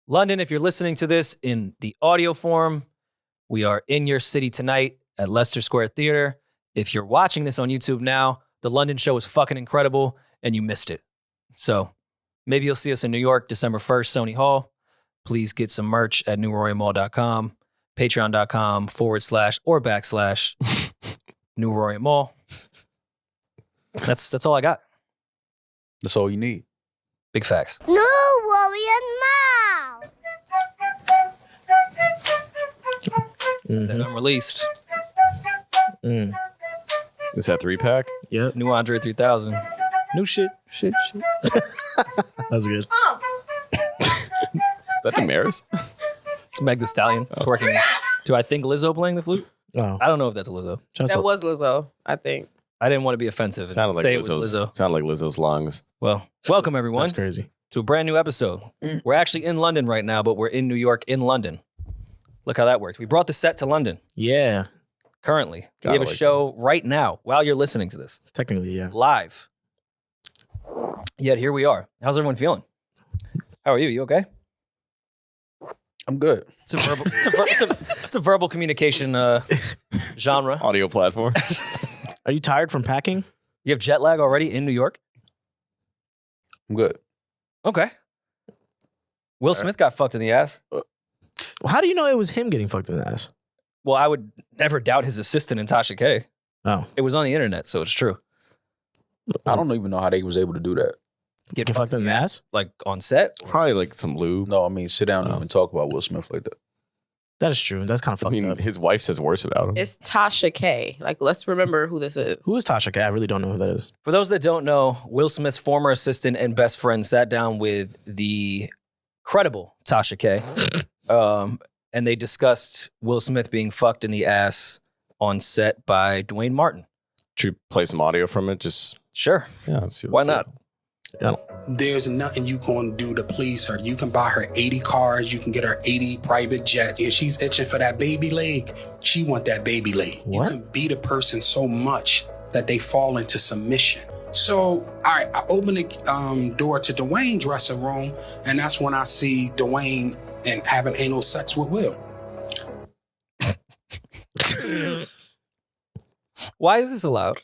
London, if you're listening to this in the audio form, we are in your city tonight at Leicester Square Theater. If you're watching this on YouTube now, the London show is fucking incredible and you missed it. So maybe you'll see us in New York, December 1st, Sony Hall. Please get some merch at newroryamall.com, patreon.com/or/New Rory Mall. That's all I got. That's all you need. Big facts. New Warrior Mall. That unreleased. Is that 3-pack? Yep. New Andre 3000. New shit. That's good. Is that Demaris? It's Meg the Stallion working. Do I think Lizzo playing the flute? Oh. I don't know if that's Lizzo. That was Lizzo, I think. I didn't want to be offensive and Sounded like say it was Lizzo. Sounded like Lizzo's lungs. Well, welcome everyone That's crazy. to a brand new episode. We're actually in London right now, but we're in New York in London. Look how that works. We brought the set to London Yeah. currently. We Gotta have a like show right now while you're listening to this. Technically, yeah. Live. Yet here we are. How's everyone feeling? How are you? You okay? I'm good. It's a verbal, it's a verbal communication genre. Audio platform. Are you tired from packing? You have jet lag already in New York? I'm good. Okay. Will Smith got fucked in the ass. Well, how do you know it was him getting fucked in the ass? Well, I would never doubt his assistant in Tasha K. Oh. It was on the internet, so it's true. I don't even know how they was able to do that. Get Get fucked in the ass? Like on set? Probably like some lube. No, I mean, sit down and even talk about Will Smith like that. That is true. That's kind of I fucked mean, up. his wife says worse about him. It's Tasha K. Like, let's remember who this is. Who is Tasha K? I really don't know who that is. For those that don't know, Will Smith's former assistant and best friend sat down with the credible Tasha K. And they discussed Will Smith being fucked in the ass on set by Dwayne Martin. Should we play some audio from it? Just Sure. yeah, let's see. Why not? There's nothing you can do to please her. You can buy her 80 cars. You can get her 80 private jets. If she's itching for that baby leg, she want that baby leg. What? You can beat a person so much that they fall into submission. So, all right, I open the door to Dwayne's dressing room, and that's when I see Dwayne and having anal sex with Will. Why is this allowed?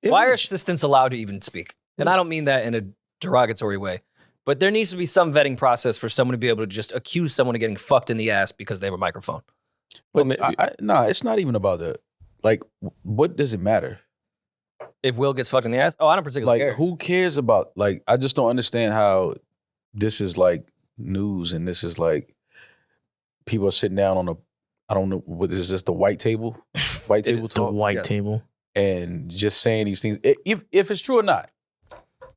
Why are assistants allowed to even speak? And I don't mean that in a derogatory way, but there needs to be some vetting process for someone to be able to just accuse someone of getting fucked in the ass because they have a microphone. But nah, it's not even about that. Like, what does it matter? If Will gets fucked in the ass? Oh, I don't particularly Like, care. who cares about, like, I just don't understand how this is like news and this is like people are sitting down on I don't know, what is this, the white table? White table It's the talk? white Yes. table. And just saying these things. If it's true or not,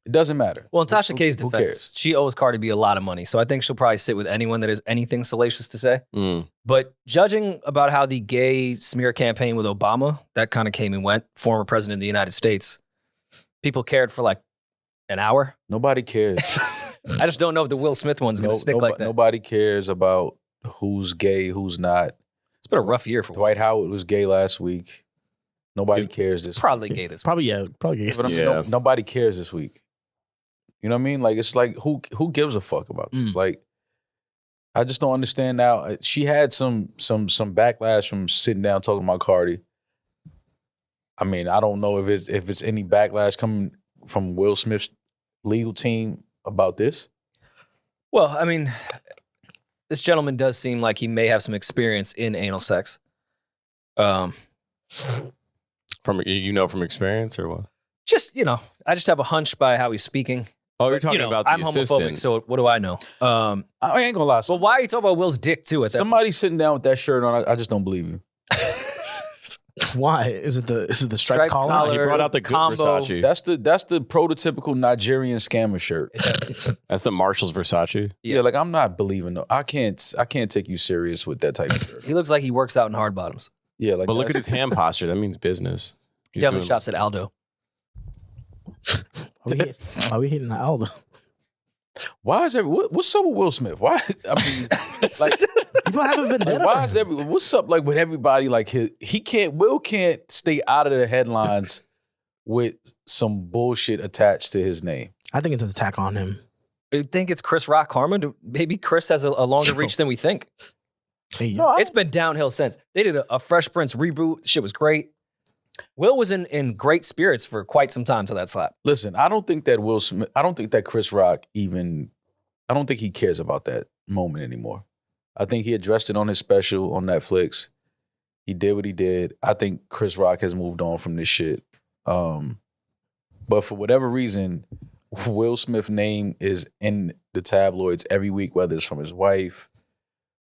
it doesn't matter. Well, in Tasha K's Who defense, cares? she owes Cardi B a lot of money. So I think she'll probably sit with anyone that has anything salacious to say. But judging about how the gay smear campaign with Obama, that kind of came and went, former president of the United States, people cared for like an hour. Nobody cares. I just don't know if the Will Smith one's going to stick like that. Nobody cares about who's gay, who's not. It's been a rough year for Will. Dwight Howard was gay last week. Nobody cares this Probably gay this Probably, yeah. Probably. week. But I mean, Yeah. nobody cares this week. You know what I mean? Like, it's like, who gives a fuck about this? Like, I just don't understand now. She had some backlash from sitting down talking about Cardi. I mean, I don't know if it's any backlash coming from Will Smith's legal team about this. Well, I mean, this gentleman does seem like he may have some experience in anal sex. From from experience or what? Just, I just have a hunch by how he's speaking. Oh, you're But, talking about the I'm assistant. homophobic, so what do I know? I ain't gonna lie. But why are you talking about Will's dick too at that Somebody sitting down with that shirt on, I just don't believe you. Why? Is it the striped Striped collar? collar. He brought out the good Combo. Versace. That's the prototypical Nigerian scammer shirt. That's the Marshall's Versace. Yeah, like I'm not believing. I can't take you serious with that type of shirt. He looks like he works out in hard bottoms. Yeah, like But look at that's- his hand posture. That means business. He He's definitely doing- shops at Aldo. Are we hitting Aldo? Why is what's up with Will Smith? Why? I mean, like, You might have a vendetta. why is what's up like with everybody? Like Will can't stay out of the headlines with some bullshit attached to his name. I think it's an attack on him. Do you think it's Chris Rock karma? Maybe Chris has a longer reach than we think. Hey, No, It's been downhill since. They did a Fresh Prince reboot. Shit was great. Will was in great spirits for quite some time till that slap. listen, I don't think that Will Smith, I don't think that Chris Rock even, I don't think he cares about that moment anymore. I think he addressed it on his special on Netflix. He did what he did. I think Chris Rock has moved on from this shit. But for whatever reason, Will Smith's name is in the tabloids every week, whether it's from his wife,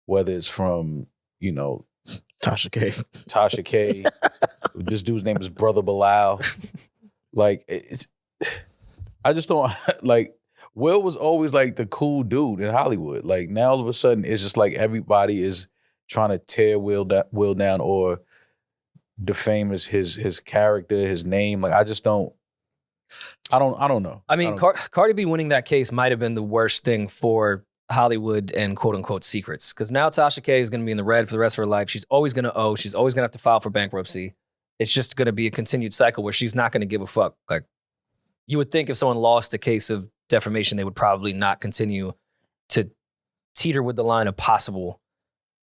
whether it's from, you know, Tasha K. This dude's name is Brother Bilal. Like, I just don't, like, Will was always like the cool dude in Hollywood. Like, now all of a sudden it's just like everybody is trying to tear Will down or defame his character, his name. Like, I just don't, I don't know. I mean, Cardi B winning that case might have been the worst thing for Hollywood and quote unquote secrets. Because now Tasha K is going to be in the red for the rest of her life. She's always going to owe. She's always going to have to file for bankruptcy. It's just going to be a continued cycle where she's not going to give a fuck. Like, you would think if someone lost a case of defamation, they would probably not continue to teeter with the line of possible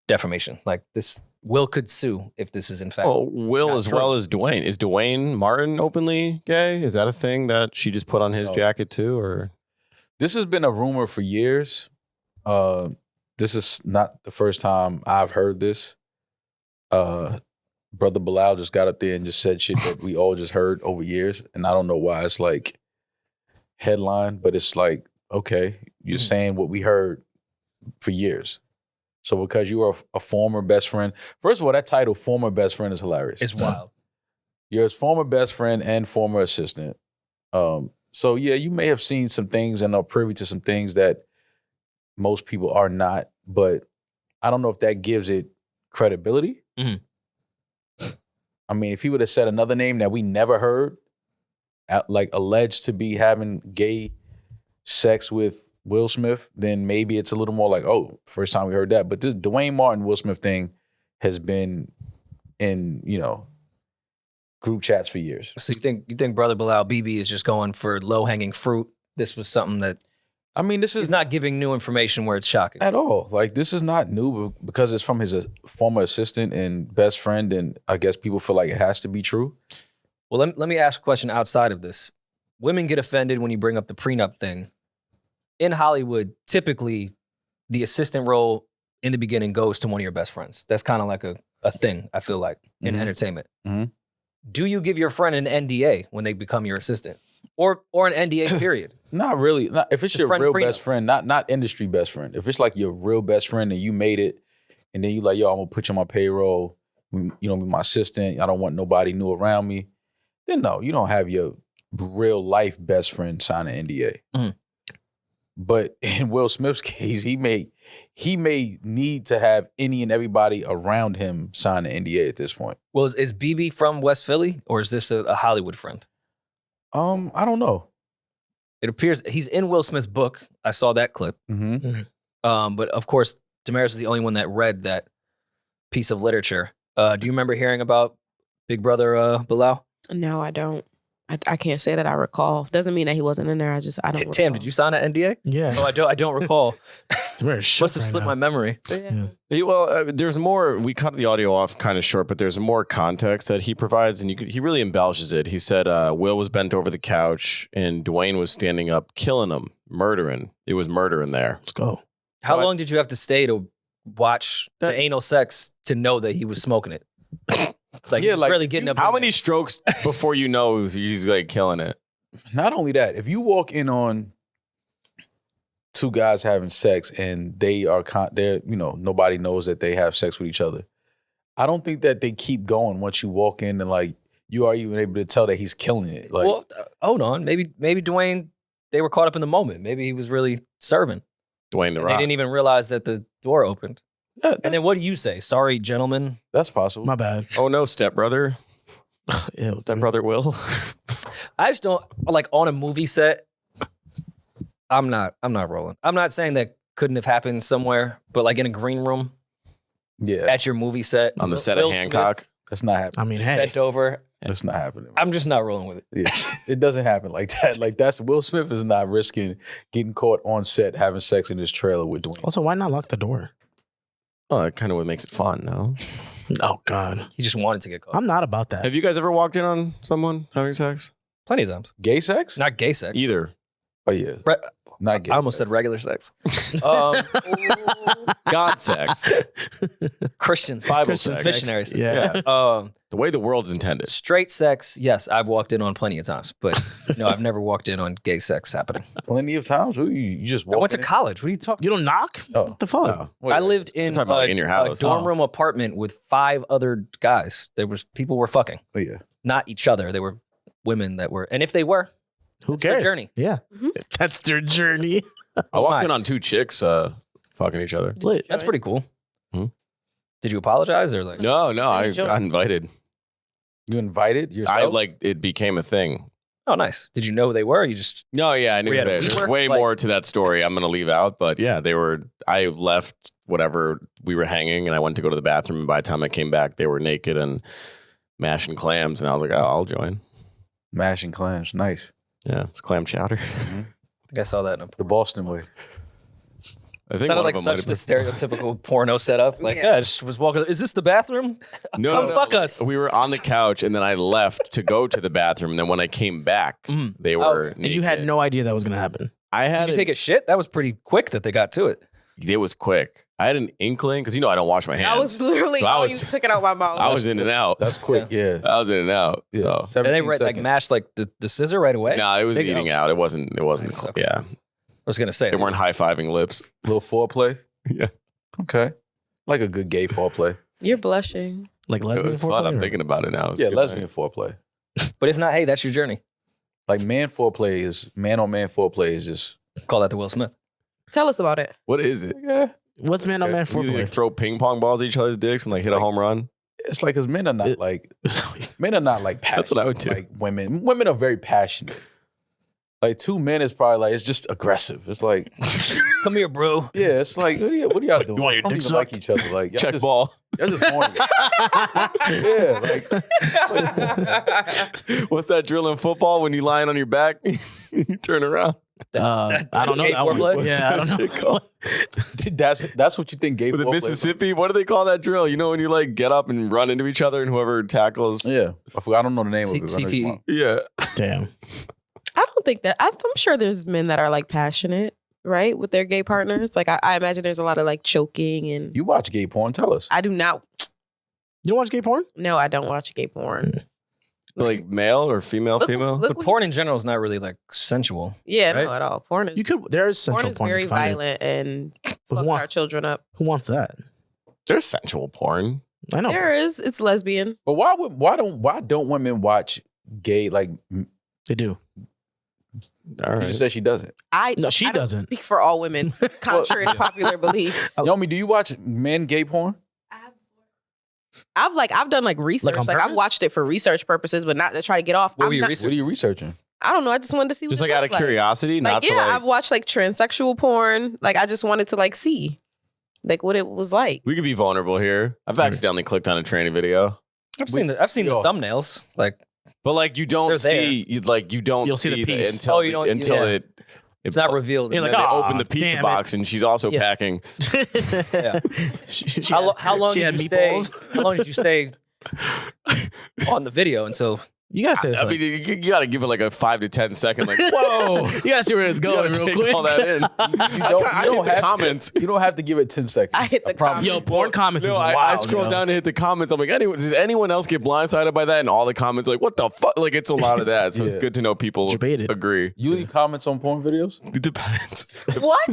defamation. Like, this, Will could sue if this is in fact. Oh, Will as true. well as Dwayne. Is Dwayne Martin openly gay? Is that a thing that she just put on his jacket too? Or This has been a rumor for years. This is not the first time I've heard this. Brother Bilal just got up there and just said shit that we all just heard over years. And I don't know why it's like headline, but it's like, okay, you're saying what we heard for years. So because you are a former best friend, first of all, that title, former best friend, is hilarious. It's wild. You're his former best friend and former assistant. So yeah, you may have seen some things and are privy to some things that most people are not, but I don't know if that gives it credibility. Mhm. I mean, if he would have said another name that we never heard, like alleged to be having gay sex with Will Smith, then maybe it's a little more like, oh, first time we heard that. But the Dwayne Martin Will Smith thing has been in, you know, group chats for years. So you think Brother Bilal BB is just going for low hanging fruit? This was something that I mean, this is he's not giving new information where it's shocking. at all. Like, this is not new because it's from his former assistant and best friend, and I guess people feel like it has to be true. Well, let me ask a question outside of this. Women get offended when you bring up the prenup thing. In Hollywood, typically, the assistant role in the beginning goes to one of your best friends. That's kind of like a thing, I feel like, in entertainment. Mhm. Do you give your friend an NDA when they become your assistant? Or an NDA period? Not really. Not, if it's The your friend real prenup. best friend, not industry best friend. If it's like your real best friend and you made it, and then you like, yo, I'm gonna put you on my payroll. You know, be my assistant. I don't want nobody new around me. Then no, you don't have your real life best friend sign an NDA. Mhm. But in Will Smith's case, he may need to have any and everybody around him sign an NDA at this point. Well, is BB from West Philly, or is this a Hollywood friend? I don't know. It appears he's in Will Smith's book. I saw that clip. Mm-hmm. But of course, Demaris is the only one that read that piece of literature. Do you remember hearing about Big Brother Bilal? No, I don't. I can't say that I recall. Doesn't mean that he wasn't in there. I don't recall. Tam, did you sign an NDA? Yeah. Oh, I don't recall. Must Must have slipped my memory. Yeah. well, there's more. We cut the audio off kind of short, but there's more context that he provides, and he really embellishes it. He said Will was bent over the couch, and Dwayne was standing up, killing him, murdering. It was murder in there. Let's go. How long did you have to stay to watch the anal sex to know that he was smoking it? Like, Yeah, he was like, really getting up. How in many there. strokes before you know he's like killing it? Not only that, if you walk in on two guys having sex and they're nobody knows that they have sex with each other, I don't think that they keep going once you walk in and like you are even able to tell that he's killing it. Like, Well, hold on. Maybe Dwayne, they were caught up in the moment. Maybe he was really serving. Dwayne the And they Rock. didn't even realize that the door opened. yeah, And then what do you say? Sorry, gentlemen. that's possible. My bad. Oh no, stepbrother. Yeah, Stepbrother Will. I just don't like on a movie set. I'm not rolling. I'm not saying that couldn't have happened somewhere, but like in a green room Yeah, at your movie set On the set Will of Hancock. Smith that's not happening. I mean, hey, bent over It's not happening. I'm just not rolling with it. Yeah. It doesn't happen like that. Like that's Will Smith is not risking getting caught on set having sex in his trailer with Dwayne. Also, why not lock the door? Oh, that kind of what makes it fun, no? Oh God, He just wanted to get caught. I'm not about that. Have you guys ever walked in on someone having sex? Plenty of times. Gay sex? Not gay sex. Either. Oh yeah. Not gay I almost sex. said regular sex. Um, God sex. Christians. Bible Christian sex. Missionaries. Yeah. The way the world's intended. Straight sex, yes, I've walked in on plenty of times, but no, I've never walked in on gay sex happening. Plenty of times. You just I went to walk in? college. What are you talking You don't knock? Oh. What the fuck? No. Wait, I lived in, talking about, like, in your house. a dorm room apartment with 5 other guys. People were fucking, oh, yeah. not each other. They were women that were, and if they were, Who That's their cares? journey. Yeah, Mhm. that's their journey. I walked my. in on 2 chicks fucking each other. Lit. that's pretty cool. Hmm? Did you apologize or like? No, I enjoy. got invited. You invited yourself? It became a thing. Oh, nice. Did you know who they were? You just No, yeah, I knew We had a that. There's beaver, way like- more to that story I'm going to leave out. But yeah, I left whatever we were hanging and I went to go to the bathroom. And by the time I came back, they were naked and mashing clams. And I was like, oh, I'll join. Mashing clams. Nice. Yeah, it's clam chowder. I think I saw that in a The Boston way. I think sounded one like of them such might the have stereotypical porno setup. Like, Yeah. I just was walking. Is this the bathroom? No, Come fuck us. We were on the couch and then I left to go to the bathroom. And then when I came back, Mm. they were Okay. And you had naked. no idea that was gonna happen. I had Did you take a shit? That was pretty quick that they got to it. It was quick. I had an inkling because I don't wash my hands. I was literally, So I oh, was- you took it out my mouth. I was in and out. That's quick. Yeah. I was in and out. Yeah. So And 17 they were like seconds. mashed like the scissor right away. no, it was They go. eating out. It wasn't. Nice, okay. Yeah, I was gonna say they weren't high fiving lips. Little foreplay. Yeah. Okay. Like a good gay foreplay. You're blushing. Like It lesbian was fun. foreplay, I'm or- thinking about it now. It was Yeah, good lesbian night. foreplay. But if not, hey, that's your journey. Like man foreplay is man on man foreplay is just Call that the Will Smith. Tell us about it. What is it? yeah. What's man on man You like foreplay? throw ping pong balls at each other's dicks and like hit a home run. It's like because men are not It- like men are not like passionate. That's what I would do. Like women. Women are very passionate. Like 2 men is probably like it's just aggressive. It's like Come here, bro. yeah, it's like what are y'all doing? You want your Don't dick even like sucked? each other. Like y'all Check just, ball. Y'all just horny. Yeah, like What's that drill in football when you lying on your back? You turn around. I don't know gay that one. foreplay? Yeah, I don't What's that shit called? that's what you think gay With the foreplay is. Mississippi, what do they call that drill? You know when you like get up and run into each other and whoever tackles. Yeah, I forgot. I don't know the name of it. but I know CTE. you- Yeah. Damn. I don't think that. I'm sure there's men that are like passionate, right, with their gay partners. Like I imagine there's a lot of like choking and. You watch gay porn? Tell us. I do not. You don't watch gay porn? No, I don't watch gay porn. Like male or female, Look- female? look But what- porn in general is not really like sensual. Yeah, right? no, at all. Porn is. You could. There is porn central is porn. very you can find it. violent and But fucks who, our children up. who wants that? There's sensual porn. I know. There is. It's lesbian. But why don't women watch gay? Like They do. All you right. just said she doesn't. No, she I don't doesn't. speak for all women, contrary to popular belief. Yomi, do you watch men gay porn? I've done like research. on Like I've purpose? watched it for research purposes, but not to try to get off. What I'm were you not- researching? What are you researching? I don't know. I just wanted to see what Just it like out of looked curiosity, Like, not yeah, to like. I've watched like transsexual porn. Like I just wanted to like see like what it was like. We could be vulnerable here. I've accidentally clicked on a tranny video, I've seen the Yo. thumbnails. Like but like you don't They're there. see, you don't You'll see the piece. until Oh, you don't- until yeah. it. it's not revealed. You're And like, then they "Aw, open the pizza damn it." box and she's also Yeah. packing. Yeah. She How long she did had you stay? meatballs. How long did you stay on the video until? You gotta say I mean, you gotta give it like a 5 to 10 second, like, whoa. you gotta see where it's You going gotta real take quick. all that in. I hit the comments. You don't have to give it 10 seconds. I hit the promise. comments. Yo, porn comments No, is wild. I scroll yo. down to hit the comments. I'm like, did anyone else get blindsided by that? And all the comments like, what the fuck? Like, it's a lot of that. So it's Yeah. good to know people Debated. agree. You leave comments on porn videos? It depends. What?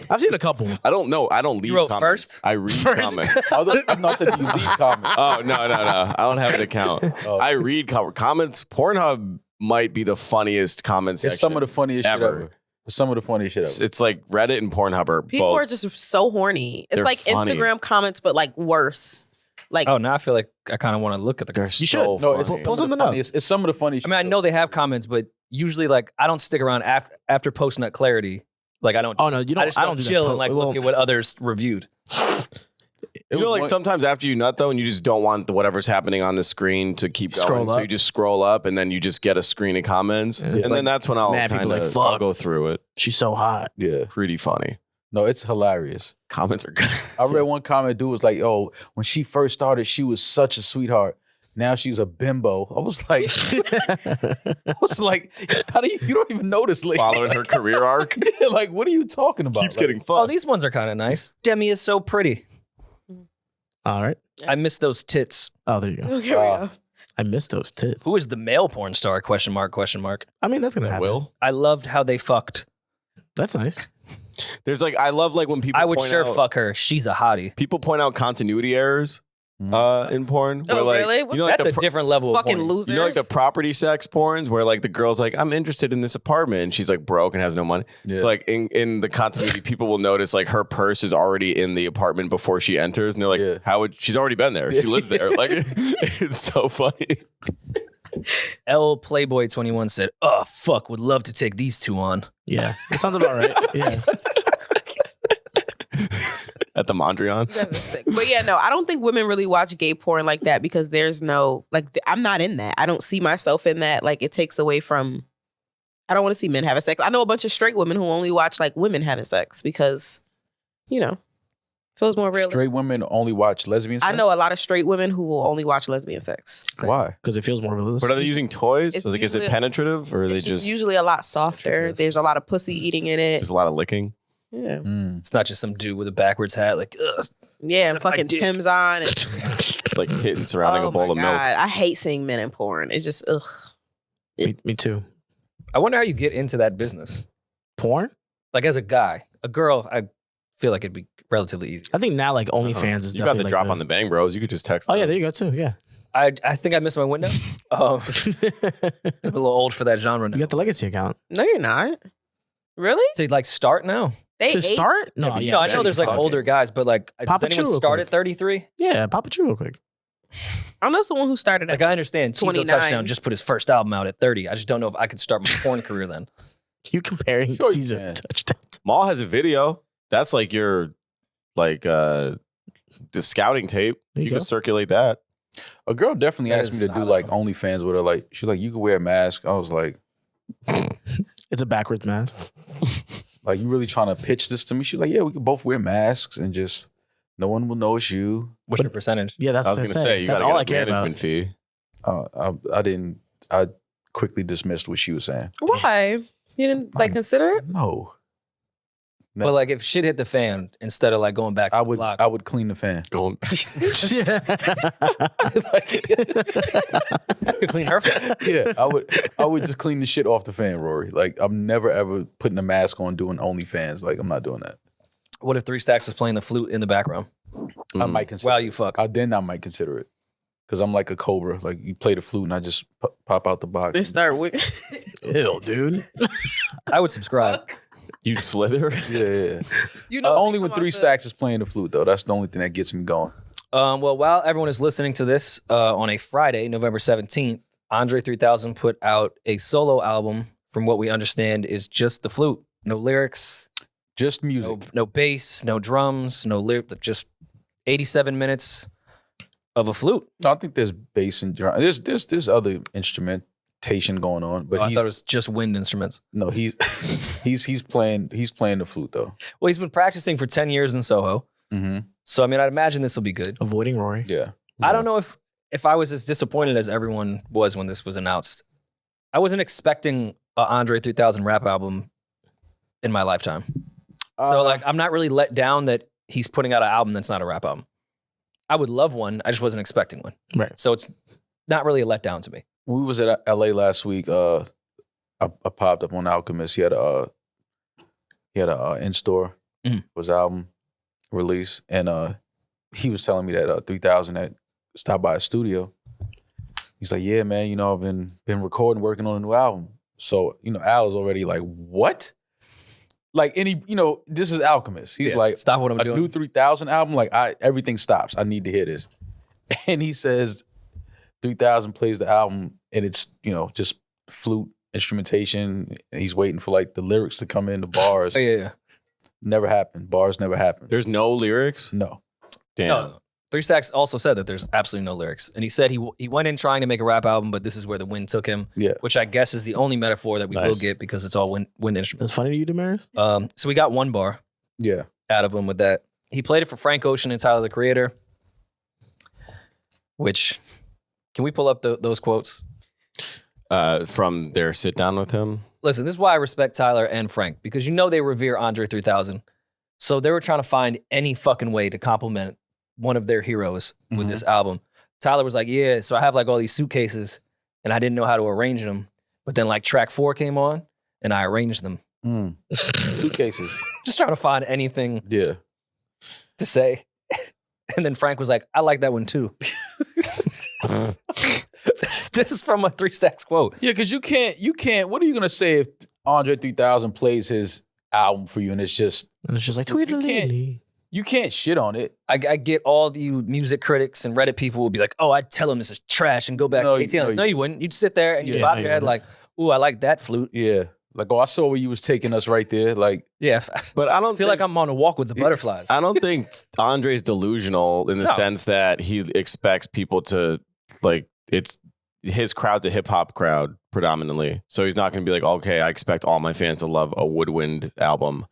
I've seen a couple. I don't know. I don't leave You wrote comments. first? I read First. comments. I'm not saying you leave comments. Oh, no. I don't have an account. Oh. I read comments. Pornhub might be the funniest comment section. It's some of the funniest shit ever. ever. It's some of the funniest shit ever. It's like Reddit and Pornhub are People both. are just so horny. It's They're like funny. Instagram comments, but like worse. Like Oh, now I feel like I kind of want to look at the. They're You so should. No, it's funny. some of the something up. funniest. It's some of the funniest. I mean, I know they have comments, but usually, like, I don't stick around after post nut clarity. Like, I don't. Oh no, you don't. I just I don't don't do chill that. and like Well, look at what others reviewed. You know, like sometimes after you nut though, and you just don't want whatever's happening on the screen to keep going, so you just scroll up, and then you just get a screen of comments, and then that's when I'll kind of I'll go through it. She's so hot. Yeah, pretty funny. No, it's hilarious. Comments are good. I read one comment, dude was like, "Oh, when she first started, she was such a sweetheart. Now she's a bimbo." I was like, how do you don't even notice? Like, following her career arc. Like, what are you talking about? Keeps getting fucked. Oh, these ones are kind of nice. Demi is so pretty. All right. I miss those tits. Oh, there you go. Okay, we go. I miss those tits. Who is the male porn star? Question mark. I mean, that's gonna happen. Will. I loved how they fucked. That's nice. There's like, I love like when people I would point sure out, fuck her. She's a hottie. people point out continuity errors in porn. Oh, where, like, really? You know, like That's a different level of Fucking porn. losers. You know, like the property sex porns where like the girl's like, I'm interested in this apartment, and she's like broke and has no money. Yeah. So like in the continuity, people will notice like her purse is already in the apartment before she enters, and they're like, how would she's already been there? She lives there. Like, it's so funny. L Playboy 21 said, "Oh fuck, would love to take these two on." Yeah, that sounds about right. Yeah. At the Mondrian. That's sick. But yeah, no, I don't think women really watch gay porn like that because there's no, like, I'm not in that. I don't see myself in that. Like, it takes away from, I don't want to see men having sex. I know a bunch of straight women who only watch like women having sex because, you know, feels more real. Straight women only watch lesbian sex? I know a lot of straight women who will only watch lesbian sex. Why? Because it feels more realistic. But are they using toys? It's So like, is it usually- penetrative, or are they It's just usually a lot softer. There's a lot of pussy eating in it. a lot of licking? Yeah. It's not just some dude with a backwards hat. Like, ugh. Yeah, and Except my fucking dick. Tim's on. And, Like hitting surrounding a bowl of milk. I hate seeing men in porn. It's just, ugh. Me too. I wonder how you get into that business. Porn? Like as a guy, a girl, I feel like it'd be relatively easy. I think now like OnlyFans is You got the definitely drop like on the Bang Bros. You could just text. Oh yeah, them. there you go too. Yeah. I think I missed my window. I'm a little old for that genre now. You got the legacy account. No, you're not. Really? To like start now? They To ate- start? No, yeah. No, I know there's like fuck older it. guys, but like, Pop does a anyone chew real start quick. at 33? Yeah, pop a chew real quick. I know someone who started Like at I understand Tizo 29. Touchdown just put his first album out at 30. I just don't know if I could start my porn career then. You comparing Sure you Teaser can. touchdown. Maul has a video. That's like your the scouting tape. There You you can go. circulate that. A girl definitely That asked is me to do not like a- OnlyFans with her. Like, she's like, you can wear a mask. I was like, It's a backwards mask. you really trying to pitch this to me? She's like, yeah, we could both wear masks and just no one will know it's you. What's your percentage? Yeah, that's I was what gonna say you That's got all I to care get a about. management fee. I didn't. I quickly dismissed what she was saying. Why? You didn't like consider it? No, But like if shit hit the fan, instead of like going back to I the would. block. I would clean the fan. Going. You clean her fan. Yeah, I would. I would just clean the shit off the fan, Rory. Like, I'm never ever putting a mask on doing OnlyFans. Like, I'm not doing that. What if 3 Stacks was playing the flute in the background? I might consider. While you fuck. Then I might consider it because I'm like a cobra. Like, you play the flute and I just pop out the box. They start with Ew, dude. I would subscribe. You'd slither. Yeah. you Only when 3 Stacks is playing the flute though. That's the only thing that gets me going. Well, while everyone is listening to this on a Friday, November 17th, Andre 3000 put out a solo album. From what we understand, is just the flute, no lyrics, Just music. no bass, no drums, no lyric. Just 87 minutes of a flute. No, I think there's bass and drum. There's other instrumentation going on, but I he's thought it was just wind instruments. no, he's playing the flute though. Well, he's been practicing for 10 years in Soho. Mm-hmm. So, I mean, I'd imagine this will be good. Avoiding Rory. Yeah. I don't know if I was as disappointed as everyone was when this was announced. I wasn't expecting an Andre 3000 rap album in my lifetime. So, like, I'm not really let down that he's putting out an album that's not a rap album. I would love one. I just wasn't expecting one. Right. So it's not really a letdown to me. When we was at LA last week, I popped up on Alchemist. He had a in-store Mhm. for his album release, and he was telling me that 3000 had stopped by his studio. He's like, yeah, man, you know, I've been recording, working on a new album. So, you know, Al is already like, what? Like, this is Alchemist. He's like, Stop what I'm a doing. new 3000 album, like, everything stops. I need to hear this. And he says 3000 plays the album, and it's, just flute instrumentation. And he's waiting for like the lyrics to come in, the bars. Oh, yeah. Never happened. Bars never happened. There's no lyrics. No. Damn. No. 3 Stacks also said that there's absolutely no lyrics. And he said he went in trying to make a rap album, but this is where the wind took him. Yeah. Which I guess is the only metaphor that we will get because it's all wind instruments. That's funny to you, Demaris? So we got 1 bar Yeah. out of him with that. He played it for Frank Ocean and Tyler, the Creator. Which, can we pull up those quotes? From their sit down with him. Listen, this is why I respect Tyler and Frank, because you know they revere Andre 3000. So they were trying to find any fucking way to compliment one of their heroes with this album. Tyler was like, yeah, so I have like all these suitcases and I didn't know how to arrange them. But then like track 4 came on and I arranged them. Suitcases. Just trying to find anything Yeah. to say. And then Frank was like, I like that one too. This is from a 3 Stacks quote. Yeah, because you can't, what are you going to say if Andre 3000 plays his album for you and it's just like, Tweedledee. you can't shit on it. I get all the music critics and Reddit people will be like, oh, I'd tell them this is trash and go back to ATL. No, you wouldn't. You'd sit there and you'd bob your head like, ooh, I like that flute. Yeah. Like, oh, I saw where you was taking us right there. Like, yeah. But I don't feel like I'm on a walk with the butterflies. I don't think Andre's delusional in the sense that he expects people to, like, it's his crowd's a hip hop crowd predominantly. So he's not going to be like, okay, I expect all my fans to love a woodwind album.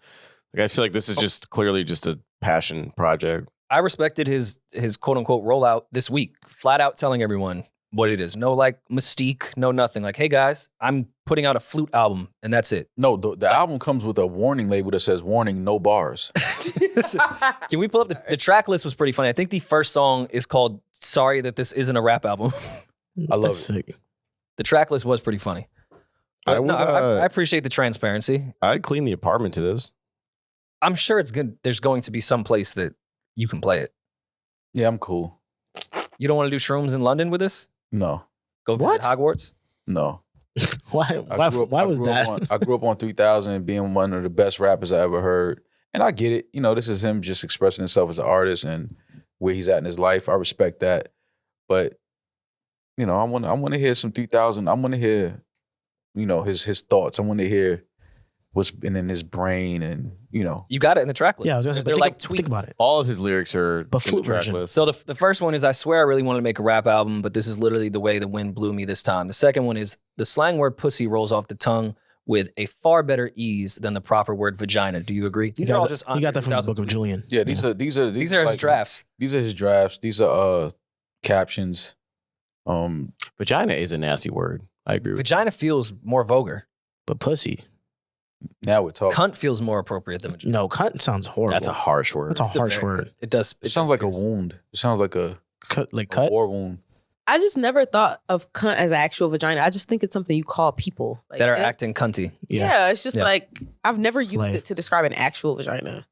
Like, I feel like this is just clearly just a passion project. I respected his quote unquote rollout this week, flat out telling everyone what it is. No like mystique, no nothing. Like, hey guys, I'm putting out a flute album and that's it. no, the album comes with a warning label that says warning, no bars. Can we pull up the track list? Was pretty funny. I think the first song is called Sorry That This Isn't a Rap Album. I love it. Sick. The track list was pretty funny. But I appreciate the transparency. I'd clean the apartment to this. I'm sure it's good. There's going to be some place that you can play it. Yeah, I'm cool. You don't want to do shrooms in London with this? No. Go visit Hogwarts? No. Why was that? I grew up on 3000 and being one of the best rappers I ever heard. And I get it. You know, this is him just expressing himself as an artist and where he's at in his life. I respect that. But, you know, I want to hear some 3000. I want to hear, you know, his thoughts. I want to hear what's been in his brain and, you know. You got it in the track list. Yeah, I was going to say, they're like tweets. Think about it. All of his lyrics are But in flute the track version. list. So the first one is, I swear I really wanted to make a rap album, but this is literally the way the wind blew me this time. The second one is, the slang word pussy rolls off the tongue with a far better ease than the proper word vagina. Do you agree? These are all just You got that from the book of Julian. Yeah, these are These are his like, drafts. These are his drafts. These are captions. Vagina is a nasty word. I agree with Vagina feels more vulgar. But pussy. Now we're talking. Cunt feels more appropriate than vagina. No, cunt sounds horrible. That's a harsh word. That's a harsh word. It does. It sounds like a wound. It sounds like a Cut, like a cut. war wound. I just never thought of cunt as actual vagina. I just think it's something you call people like, that are and acting cunty. Yeah, it's just Yeah. like I've never used Slay. it to describe an actual vagina.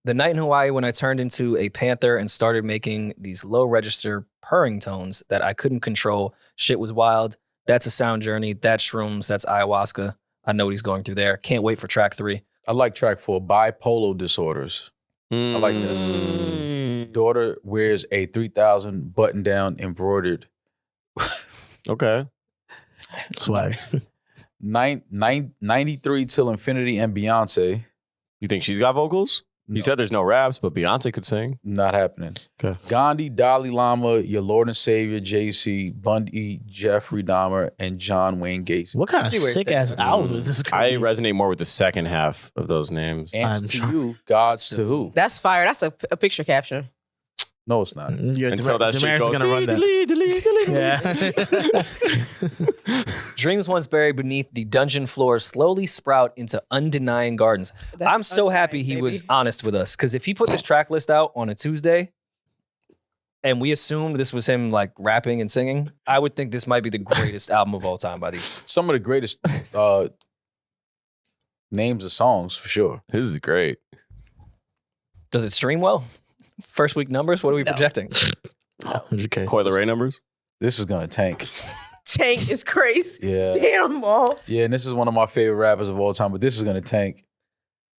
The night in Hawaii when I turned into a panther and started making these low register purring tones that I couldn't control. Shit was wild. That's a sound journey. That's shrooms. That's ayahuasca. I know what he's going through there. Can't wait for track 3. I like track 4, bipolar disorders. I like that. Mm. Daughter wears a 3000 button down embroidered. Okay. Swag. 93 till infinity and Beyonce. You think she's got vocals? No. You said there's no raps, but Beyonce could sing. Not happening. Okay. Gandhi, Dalai Lama, your Lord and Savior, JC, Bundy, Jeffrey Dahmer, and John Wayne Gacy. What kind of see where it's sick ass taking album is this? I resonate more with the second half of those names. Answer I'm to sure. you, God's to who? That's fire. That's a picture caption. No, it's not. Until that shit Demaris is goes, gonna run that. Yeah. Dreams once buried beneath the dungeon floor slowly sprout into undenying gardens. That's I'm so undenying, happy he was baby. honest with us, because if he put this track list out on a Tuesday and we assumed this was him like rapping and singing, I would think this might be the greatest album of all time by these. Some of the greatest names of songs, for sure. This is great. Does it stream well? First week numbers? What are we projecting? 100K. Coil Ray numbers? This is going to tank. Tank is crazy. Yeah. Damn, ball. Yeah, and this is one of my favorite rappers of all time, but this is going to tank.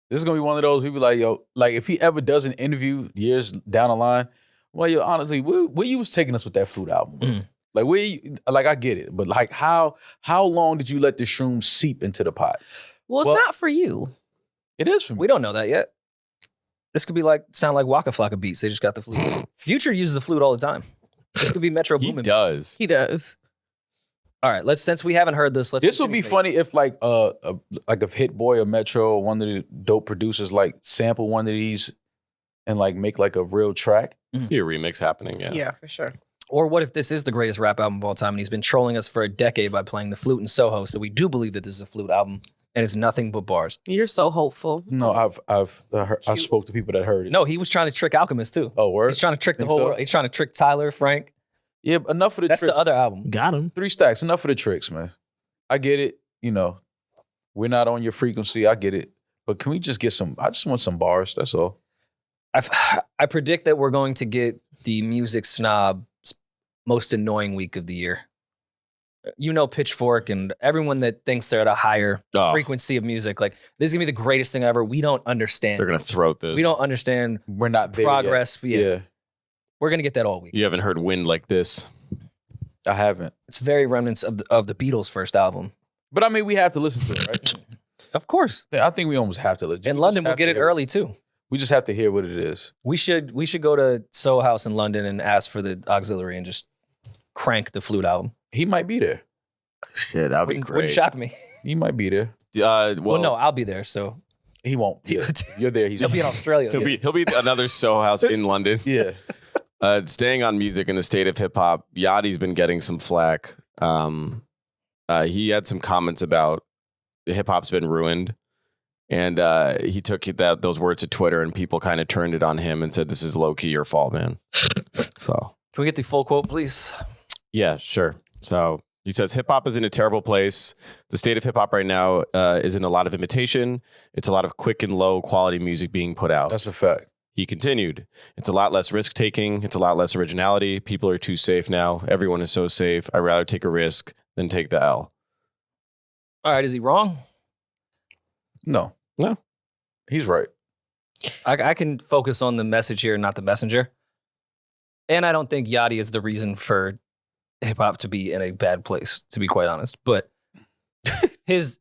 This is going to be one of those people like, yo, like if he ever does an interview years down the line, well, yo, honestly, where you was taking us with that Flute album? Bro? Like, where you, like, I get it, but like how long did you let the shroom seep into the pot? Well, it's Well- not for you. It is for me. We don't know that yet. This could be sound like Waka Flocka beats. They just got the flute. Future uses the flute all the time. This could be Metro He Boomin. does. He does. All right, since we haven't heard this, let's. This would be funny if if Hit Boy or Metro or one of the dope producers sample one of these and make a real track. See a remix happening, yeah. Yeah, for sure. Or what if this is the greatest rap album of all time and he's been trolling us for a decade by playing the flute in Soho? So we do believe that this is a flute album and it's nothing but bars. You're so hopeful. No, I've spoke to people that heard it. No, he was trying to trick Alchemist too. Oh, word? He's trying to trick the Think whole so? world. He's trying to trick Tyler, Frank. Yeah, enough of the That's tricks. the other album. Got him. 3 stacks, enough of the tricks, man. I get it. We're not on your frequency. I get it. But can we just get I just want some bars. That's all. I predict that we're going to get the music snob's most annoying week of the year. Pitchfork and everyone that thinks they're at a higher frequency of music. This is going to be the greatest thing ever. We don't understand. They're going to throat this. We don't understand We're not there progress. yet. Yeah, We're going to get that all week. You haven't heard Wind Like This. I haven't. It's very remnants of the Beatles' first album. But I mean, we have to listen to it, right? Of course. I think we almost have to listen. In London, we'll get it early too. We just have to hear what it is. We should go to Soho House in London and ask for the auxiliary and just crank the flute album. He might be there. Shit, that would be Wouldn't great. shock me. He might be there. Well, no, I'll be there. So He won't. Yeah. You're there. He'll he'll be in Australia. He'll be another Soho House in London. Yeah. Staying on music in the state of hip hop, Yachty's been getting some flack. He had some comments about hip hop's been ruined, and he took those words to Twitter, and people kind of turned it on him and said, "This is low key your fault, man." So, Can we get the full quote, please? yeah, sure. So he says, "Hip hop is in a terrible place. The state of hip hop right now is in a lot of imitation. It's a lot of quick and low quality music being put out." That's a fact. He continued, "It's a lot less risk taking. It's a lot less originality. People are too safe now. Everyone is so safe. I'd rather take a risk than take the L." All right, is he wrong? No. No. He's right. I can focus on the message here, not the messenger. And I don't think Yachty is the reason for hip hop to be in a bad place, to be quite honest. But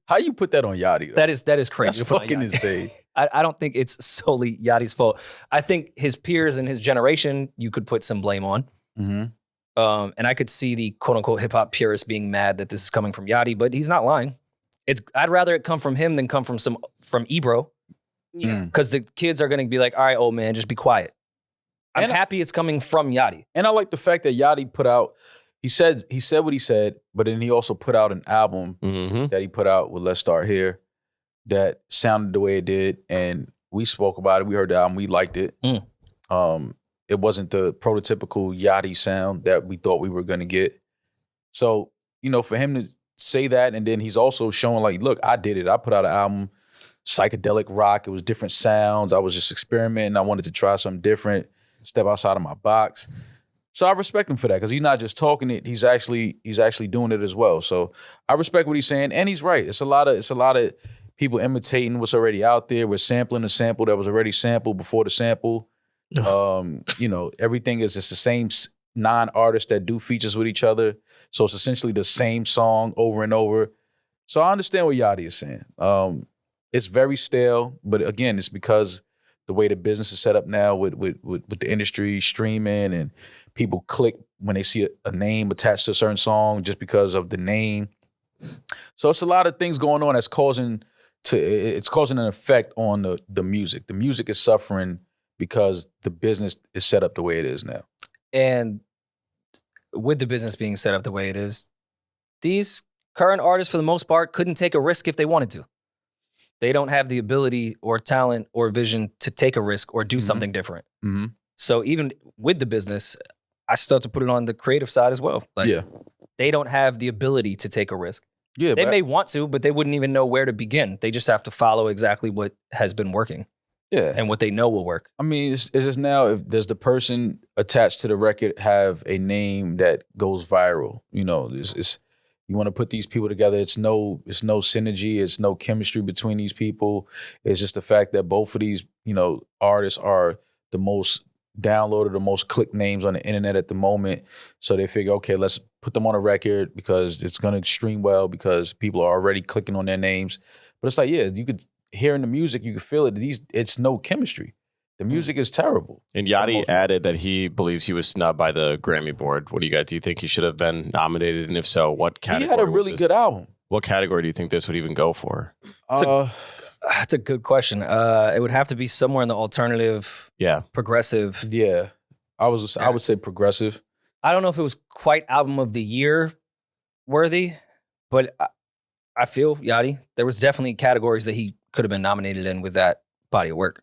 How you put that on Yachty? that is crazy. That's to put on fucking Yachty. insane. I don't think it's solely Yachty's fault. I think his peers and his generation, you could put some blame on. Mm-hmm. And I could see the quote unquote hip hop purists being mad that this is coming from Yachty, but he's not lying. I'd rather it come from him than come from Ebro, Yeah. because the kids are going to be like, all right, old man, just be quiet. I'm happy it's coming from Yachty. And I like the fact that Yachty put out, he said what he said, but then he also put out an album Mm-hmm. that he put out with Let's Start Here that sounded the way it did. And we spoke about it. We heard the album. We liked it. It wasn't the prototypical Yachty sound that we thought we were going to get. So, for him to say that, and then he's also showing like, look, I did it. I put out an album, psychedelic rock. It was different sounds. I was just experimenting. I wanted to try something different, step outside of my box. So I respect him for that because he's not just talking it. He's actually doing it as well. So I respect what he's saying, and he's right. It's a lot of people imitating what's already out there. We're sampling a sample that was already sampled before the sample. Everything is just the same 9 artists that do features with each other. So it's essentially the same song over and over. So I understand what Yachty is saying. It's very stale, but again, it's because the way the business is set up now with the industry streaming, and people click when they see a name attached to a certain song just because of the name. So it's a lot of things going on that's causing an effect on the music. The music is suffering because the business is set up the way it is now. And with the business being set up the way it is, these current artists, for the most part, couldn't take a risk if they wanted to. They don't have the ability or talent or vision to take a risk or do something different. Mm-hmm. So even with the business, I still have to put it on the creative side as well. Yeah. They don't have the ability to take a risk. Yeah, They may want to, but they wouldn't even know where to begin. They just have to follow exactly what has been working yeah. and what they know will work. I mean, it's just now, if does the person attached to the record have a name that goes viral? It's you want to put these people together. It's no synergy. It's no chemistry between these people. It's just the fact that both of these, artists are the most downloaded, the most clicked names on the internet at the moment. So they figure, okay, let's put them on a record because it's going to stream well because people are already clicking on their names. But it's like, yeah, you could hear in the music, you could feel it. It's no chemistry. The music is terrible. And Yachty added that he believes he was snubbed by the Grammy board. What do you guys, do you think he should have been nominated? And if so, what category? He had a really good album. What category do you think this would even go for? That's a good question. It would have to be somewhere in the alternative, progressive. Yeah, I would say progressive. I don't know if it was quite album of the year worthy, but I feel Yachty, there was definitely categories that he could have been nominated in with that body of work.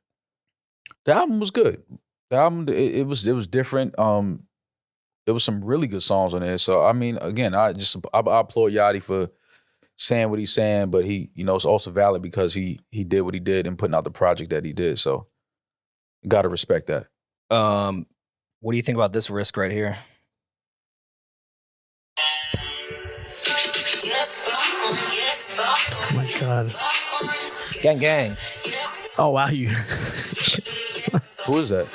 The album was good. The album it was different. There was some really good songs on there. So I mean, again, I applaud Yachty for saying what he's saying, but he, it's also valid because he did what he did and putting out the project that he did. So got to respect that. What do you think about this risk right here? Oh my God. Gang, gang. Oh, wow. You. Who is that?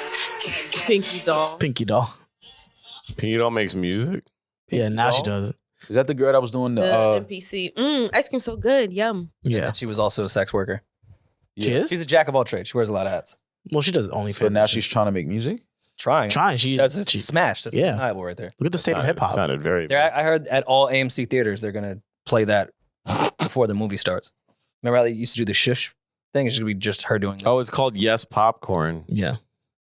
Pinky Doll. Pinky Doll. Pinky Doll makes music? Yeah, now she does it. Is that the girl that was doing the NPC? Ice cream so good. Yum. Yeah. She was also a sex worker. She is? She's a jack of all trades. She wears a lot of hats. Well, she does only. So now she's trying to make music? Trying. That's a smash. That's undeniable right there. Look at the state of hip hop. Sounded very. I heard at all AMC theaters they're gonna play that before the movie starts. Remember how they used to do the shush thing? It's gonna be just her doing. Oh, it's called Yes Popcorn. Yeah.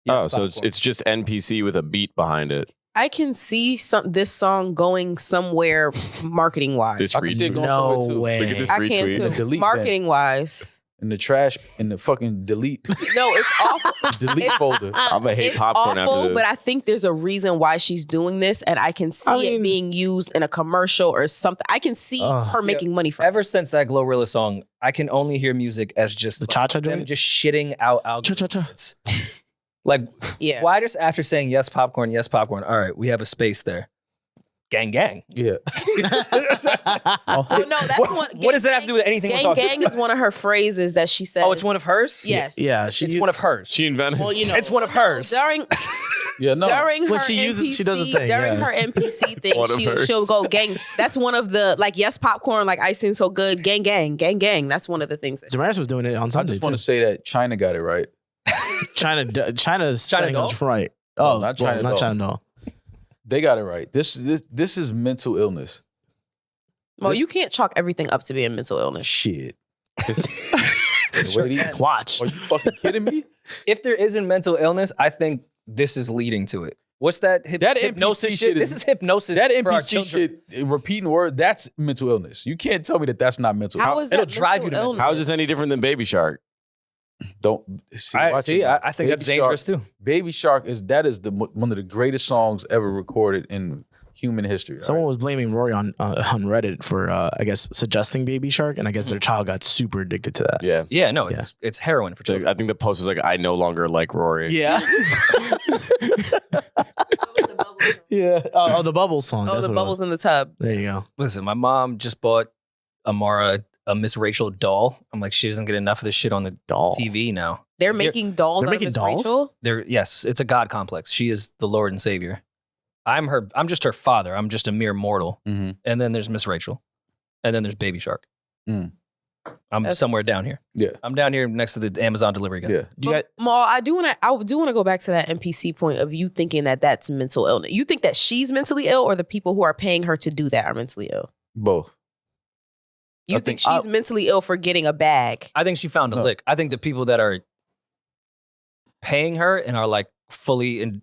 Yes, so Popcorn. it's just NPC with a beat behind it. I can see this song going somewhere marketing wise. This I could see it retweet. going No somewhere too. way. Look at this I can retweet. too. Delete Marketing wise. In the trash, in the fucking delete No, it's awful. delete folder. I'm gonna hate It's popcorn awful, after this. but I think there's a reason why she's doing this, and I can see it being used in a commercial or something. I can see her making money from it. Ever since that Glorilla song, I can only hear music as just The cha-cha them joint? just shitting out algorithms. Like, Yeah. why just after saying yes, popcorn, all right, we have a space there. Gang, gang. Yeah. Oh, no, that's What does that have to do with anything we're Gang talking gang about? is one of her phrases that she says. Oh, it's one of hers? Yes. Yeah. It's one of hers. She invented. Well, It's one of hers. During Yeah, no. during When her she NPC, uses- she does the thing, during yeah. her NPC thing, One of hers. she'll go gang. That's one of the yes popcorn like ice cream so good. Gang gang gang gang. That's one of the things. Demaris was doing it on I Sunday. just want too. to say that China got it right. China's saying Doll? us right. No, Oh, not well, China not Doll. China Doll. They got it right. This is mental illness. Well, you can't chalk everything up to being mental illness. Shit. Wait, Watch. are you fucking kidding me? If there isn't mental illness, I think this is leading to it. What's that? That hypnosis NPC shit? shit is- This is hypnosis That for our NPC children. shit, repeating word, that's mental illness. You can't tell me that that's not mental. How is that It'll drive you to mental mental How illness? is this any different than Baby Shark? Don't watch it. I think that's Baby dangerous Shark, too. Baby Shark is one of the greatest songs ever recorded in human history. Someone was blaming Rory on Reddit for, I guess, suggesting Baby Shark, and I guess their child got super addicted to that. Yeah. Yeah, no, it's heroin for children. I think the post is like, I no longer like Rory. Yeah. Yeah. Oh, the Bubbles song. Oh, That's the what it bubbles was. in the tub. There you go. Listen, my mom just bought Amara a Miss Rachel doll. I'm like, she doesn't get enough of this shit on the Doll. TV now. They're making dolls. they're out of making Miss dolls? Rachel? Yes, it's a God complex. She is the Lord and Savior. I'm just her father. I'm just a mere mortal. Mm-hmm. And then there's Miss Rachel. And then there's Baby Shark. Mm. I'm That's- somewhere down here. Yeah. I'm down here next to the Amazon delivery guy. Yeah. Do you got, Maul, I do want to go back to that NPC point of you thinking that that's mental illness. You think that she's mentally ill, or the people who are paying her to do that are mentally ill? Both. You I think think- she's mentally ill for getting a bag? I think she found a No. lick. I think the people that are paying her and are like fully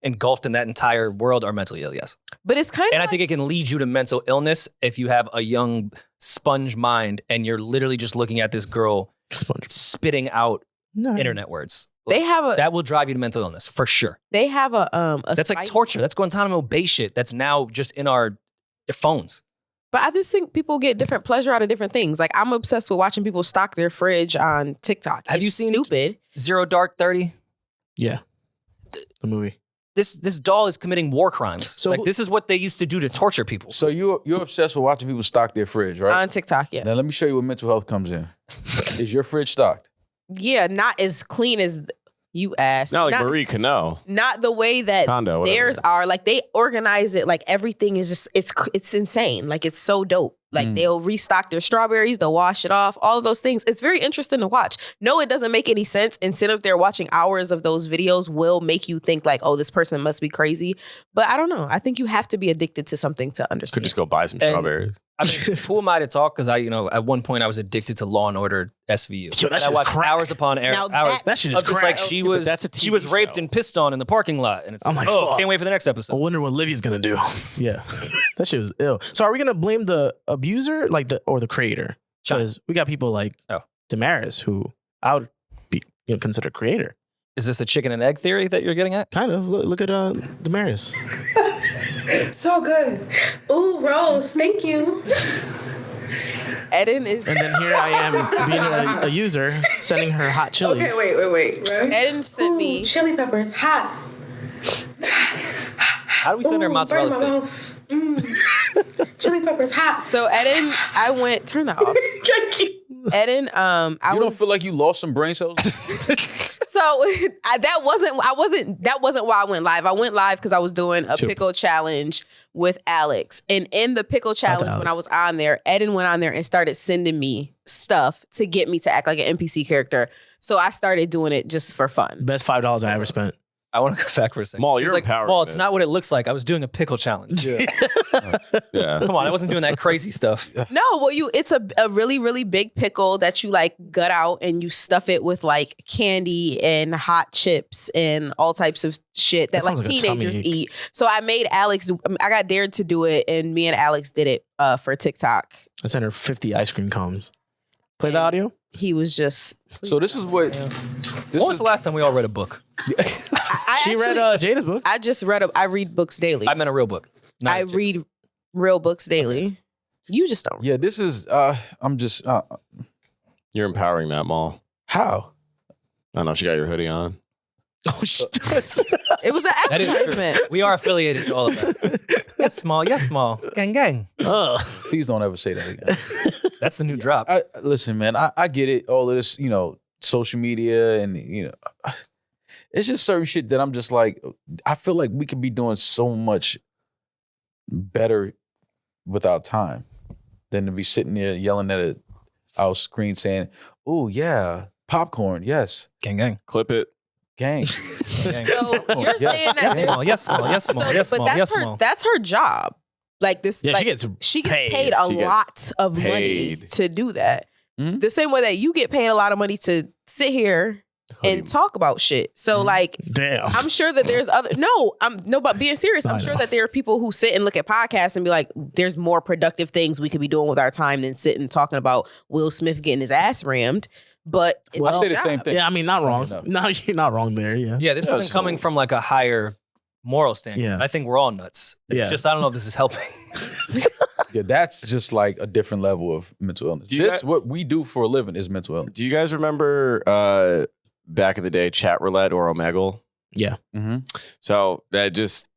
engulfed in that entire world are mentally ill, yes. But it's kind of And I think it can lead you to mental illness if you have a young sponge mind and you're literally just looking at this girl Sponge. spitting out No. internet words. they have a That will drive you to mental illness for sure. they have a That's like site- torture. That's Guantanamo Bay shit. That's now just in our phones. But I just think people get different pleasure out of different things. Like I'm obsessed with watching people stock their fridge on TikTok. Have you It's seen- stupid? Zero Dark 30. Yeah. The movie. This doll is committing war crimes. So like who- this is what they used to do to torture people. So you're obsessed with watching people stock their fridge, right? On TikTok, yeah. Now let me show you where mental health comes in. Is your fridge stocked? Yeah, not as clean as you asked. Not like Marie Cano. Not the way that Condo, whatever. theirs are. Like they organize it. Like everything is just it's insane. Like it's so dope. Like they'll restock their strawberries, they'll wash it off, all of those things. It's very interesting to watch. No, it doesn't make any sense. And sitting up there watching hours of those videos will make you think like, oh, this person must be crazy. But I don't know. I think you have to be addicted to something to understand. Could just go buy some strawberries. I mean, who am I to talk? Because at one point I was addicted to Law and Order SVU. Yo, that And I shit's watched crack. hours upon hours. That shit is of just crack. like she Yeah, but was that's a she TV was raped show. and pissed on in the parking lot, and it's I'm like, like, oh, fuck. can't wait for the next I episode. wonder what Livy's gonna do. Yeah, that shit was ill. So are we gonna blame the abuser, like or the creator? Because we got people like Demaris, who I would be consider creator. Is this a chicken and egg theory that you're getting at? Kind of. Look at Demaris. So good. Ooh, Rose, thank you. Eddin is. And then here I am being a user, sending her hot chilies. Okay, wait. Right? Eddin sent me. Chili peppers, hot. How do we send her mozzarella stick? Chili peppers, hot. So Eddin, I went. Turn that off. Eddin, You don't feel like you lost some brain cells? So that wasn't why I went live. I went live because I was doing a pickle challenge with Alex. And in the pickle challenge, when I was on there, Eddin went on there and started sending me stuff to get me to act like an NPC character. So I started doing it just for fun. Best $5 I ever spent. I want to go back for a second. Maul, He was you're like, empowering Maul, it's this. not what it looks like. I was doing a pickle challenge. Yeah. Yeah. Come on, I wasn't doing that crazy stuff. No, well, it's a really, really big pickle that you like gut out and you stuff it with like candy and hot chips and all types of shit that like sounds like a teenagers tummy eat. So I made Alex, I got dared to do it and me and Alex did it for TikTok. I sent her 50 ice cream cones. Play the audio. He was just. So this is what. When was the last time we all read a book? She read Jada's book. I just I read books daily. I meant a real book. I read real books daily. You just don't. Yeah, this is. I'm just. You're empowering that, Maul. How? I don't know if you got your hoodie on. Oh, she does. It was an That is advertisement. true. We are affiliated to all of that. Yes, small. Yes, small. Gang, gang. Please don't ever say that again. That's the new drop. Listen, man, I get it. All of this, social media and, it's just certain shit that I'm just like, I feel like we could be doing so much better with our time than to be sitting there yelling at our screen saying, oh, yeah, popcorn, yes. Gang, gang. Clip it. Gang. Gang. So you're saying that. Yes, small. Yes, small. Yes, small. Yes, but small. Yes, small. that's her job. Like this. Yeah, like, she gets paid a She gets lot of money paid. to do that. Mhm. The same way that you get paid a lot of money to sit here and talk about shit. So like, Damn. I'm sure that there's other. But being serious, I'm I sure know. that there are people who sit and look at podcasts and be like, there's more productive things we could be doing with our time than sitting talking about Will Smith getting his ass rammed. But it's I say their the same job. thing. Yeah, I mean, not wrong. enough. No, you're not wrong there. Yeah. Yeah, this isn't coming from like a higher moral standard. Yeah. I think we're all nuts. It's Yeah. just, I don't know if this is helping. Yeah, that's just like a different level of mental illness. Do you This, guys- what we do for a living is mental illness. Do you guys remember back in the day, Chat Roulette or Omegle? Yeah. Mm-hmm. So that just,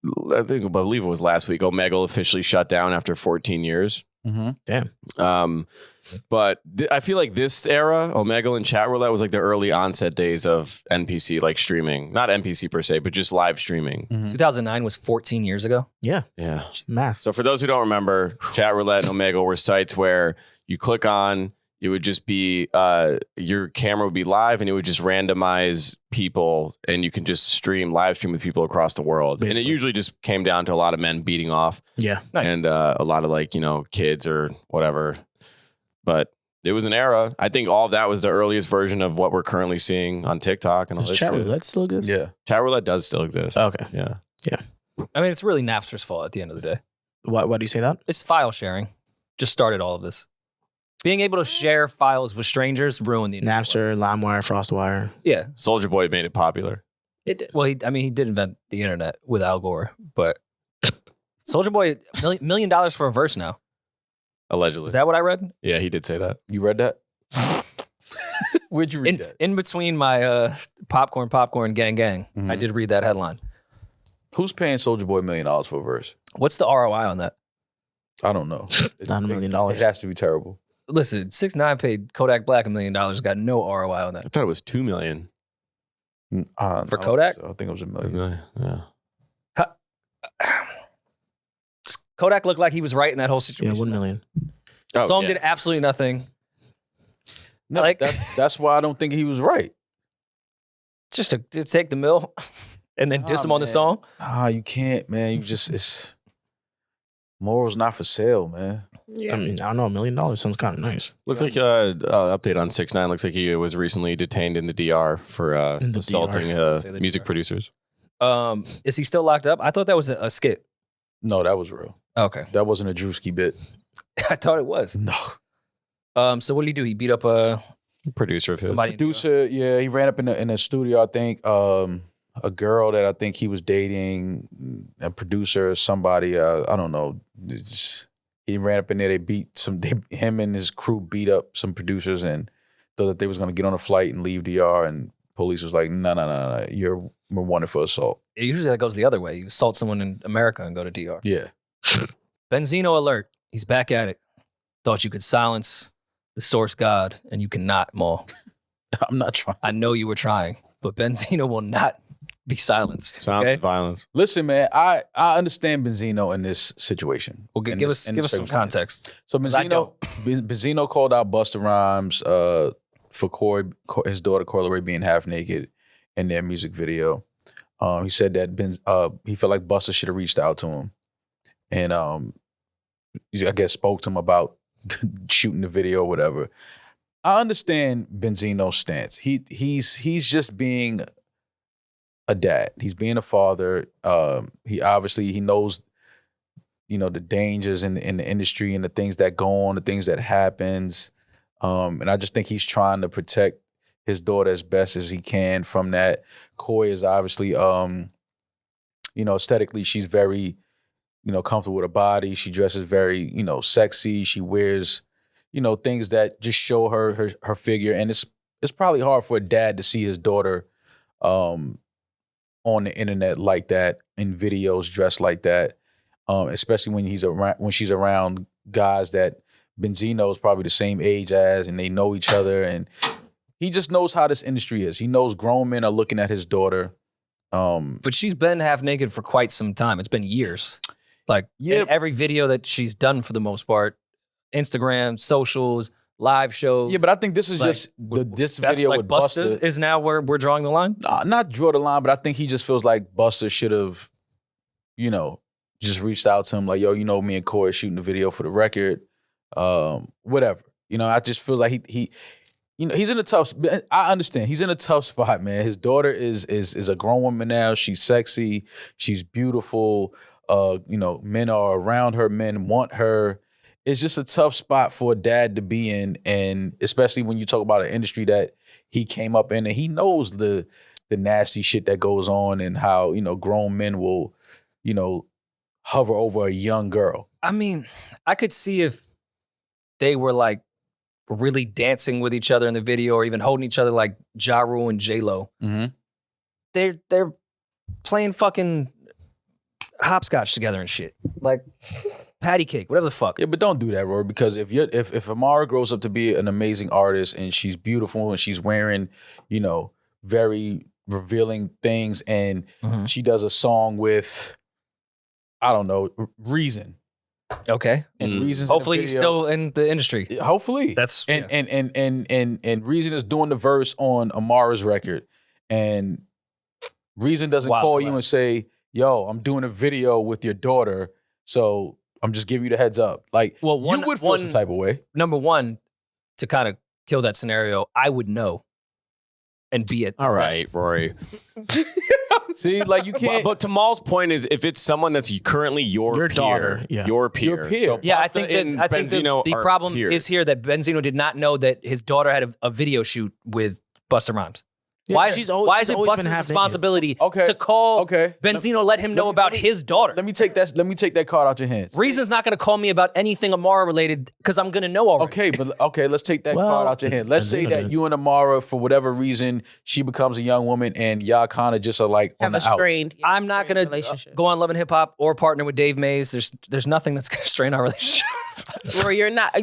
I believe it was last week, Omegle officially shut down after 14 years. Mm-hmm. Damn. But I feel like this era, Omegle and Chat Roulette, was like the early onset days of NPC, like streaming. Not NPC per se, but just live streaming. Mm-hmm. 2009 was 14 years ago. Yeah. Yeah. Math. So for those who don't remember, Chat Roulette and Omegle were sites where you click on, it would just be, your camera would be live and it would just randomize people and you can just live stream with people across the world. Basically. And it usually just came down to a lot of men beating off Yeah. Nice. and a lot of like, kids or whatever. But it was an era. I think all of that was the earliest version of what we're currently seeing on TikTok and all Does this chat shit. roulette still exist? Yeah. Chat Roulette does still exist. Okay. Yeah. I mean, it's really Napster's fault at the end of the day. Why do you say that? It's file sharing. Just started all of this. Being able to share files with strangers ruined the internet. Napster, LimeWire, FrostWire. Yeah. Soldier Boy made it popular. It did. Well, he did invent the internet with Al Gore, but Soldier Boy, $1 million for a verse now. Allegedly. Is that what I read? Yeah, he did say that. You read that? Where'd you read that? In between my popcorn, gang, gang, Mhm. I did read that headline. Who's paying Soldier Boy $1 million for a verse? What's the ROI on that? I don't know. It's Not $1 million. It has to be terrible. Listen, 6ix9ine paid Kodak Black $1 million. Got no ROI on I that. thought it was 2 million. For I don't Kodak? think so. I think it was $1 million. Yeah. Kodak looked like he was right in that whole Yeah, situation. 1 million. Oh, Song yeah. did absolutely nothing. No, Like- that's why I don't think he was right. Just to take the mill and then diss him on the man. song. You can't, man. You just it's morals not for sale, man. Yeah. I mean, I don't know. $1 million sounds kind of nice. Looks like update on 6ix9ine. Looks like he was recently detained in the DR for In the assaulting Say the music DR. producers. Is he still locked up? I thought that was a skit. No, that was real. Okay. That wasn't a Drewski bit. I thought it was. No. So what did he do? He beat up a Producer of his. somebody. Producer, yeah, he ran up in the studio, I think. A girl that I think he was dating, a producer or somebody, I don't know. He ran up in there, him and his crew beat up some producers and thought that they was gonna get on a flight and leave DR, and police was like, no, you're wanted for assault. Usually that goes the other way. You assault someone in America and go to DR. Yeah. Benzino alert. He's back at it. Thought you could silence the source god and you cannot, Maul. I'm not trying. I know you were trying, but Benzino will not be silenced. Sounds Okay? of violence. Listen, man, I understand Benzino in this situation. Well, In give this- us in give this us some circumstance. context. So I Benzino called out Busta Rhymes for his daughter Leray being half naked in their music video. He said that he felt like Busta should have reached out to him, and I guess spoke to him about shooting the video or whatever. I understand Benzino's stance. He's just being a dad. He's being a father. He knows, the dangers in the industry and the things that go on, the things that happens. And I just think he's trying to protect his daughter as best as he can from that. Koi is obviously, aesthetically, she's very, comfortable with her body. She dresses very, sexy. She wears, things that just show her figure. And it's probably hard for a dad to see his daughter on the internet like that, in videos dressed like that, especially when she's around guys that Benzino is probably the same age as, and they know each other, and he just knows how this industry is. He knows grown men are looking at his daughter. But she's been half naked for quite some time. It's been years. Like in every video that she's done for the most part, Instagram, socials, live shows. Yeah, but I think this is Like, just this video with Busta Busta is now where we're drawing the line. Not draw the line, but I think he just feels like Busta should have, just reached out to him like, yo, me and Corey are shooting the video for the record, whatever. I just feel like he he's in a tough. I understand he's in a tough spot, man. His daughter is a grown woman now. She's sexy. She's beautiful. Men are around her. Men want her. It's just a tough spot for a dad to be in, and especially when you talk about an industry that he came up in, and he knows the nasty shit that goes on, and how grown men will, hover over a young girl. I mean, I could see if they were like really dancing with each other in the video, or even holding each other like Ja Rule and J-Lo. Mm-hmm. They're playing fucking hopscotch together and shit. Like patty cake, whatever the fuck. Yeah, but don't do that, Rory, because if Amara grows up to be an amazing artist and she's beautiful and she's wearing, very revealing things, and she does a song with, I don't know, Reason. Okay. And Reason's hopefully in the he's video. still in the industry. Hopefully. That's And Reason is doing the verse on Amara's record, and Reason doesn't call you and say, yo, I'm doing a video with your daughter, so I'm just giving you the heads up. Like, you would feel some type of way. Number one, to kind of kill that scenario, I would know and be it. All right, Rory. See, like you can't. But to Maul's point is, if it's someone that's currently your peer, daughter, yeah. your peer. Your peer. So Yeah, I Busta think and the Benzino are problem peers. is here that Benzino did not know that his daughter had a video shoot with Busta Rhymes. Yeah, Why she's is it always been Busta's half naked. responsibility Okay. to call Okay. Benzino, let him know about his daughter? Let me take that card out your hands. Reason's not going to call me about anything Amara related because I'm going to know already. Okay, let's take that card out your hand. Let's say Benzino that did. you and Amara, for whatever reason, she becomes a young woman and y'all kind of just are like on Have the a outs. strained. I'm not going to relationship. go on Love and Hip Hop or partner with Dave Mays. There's nothing that's going to strain our relationship. Or you're not.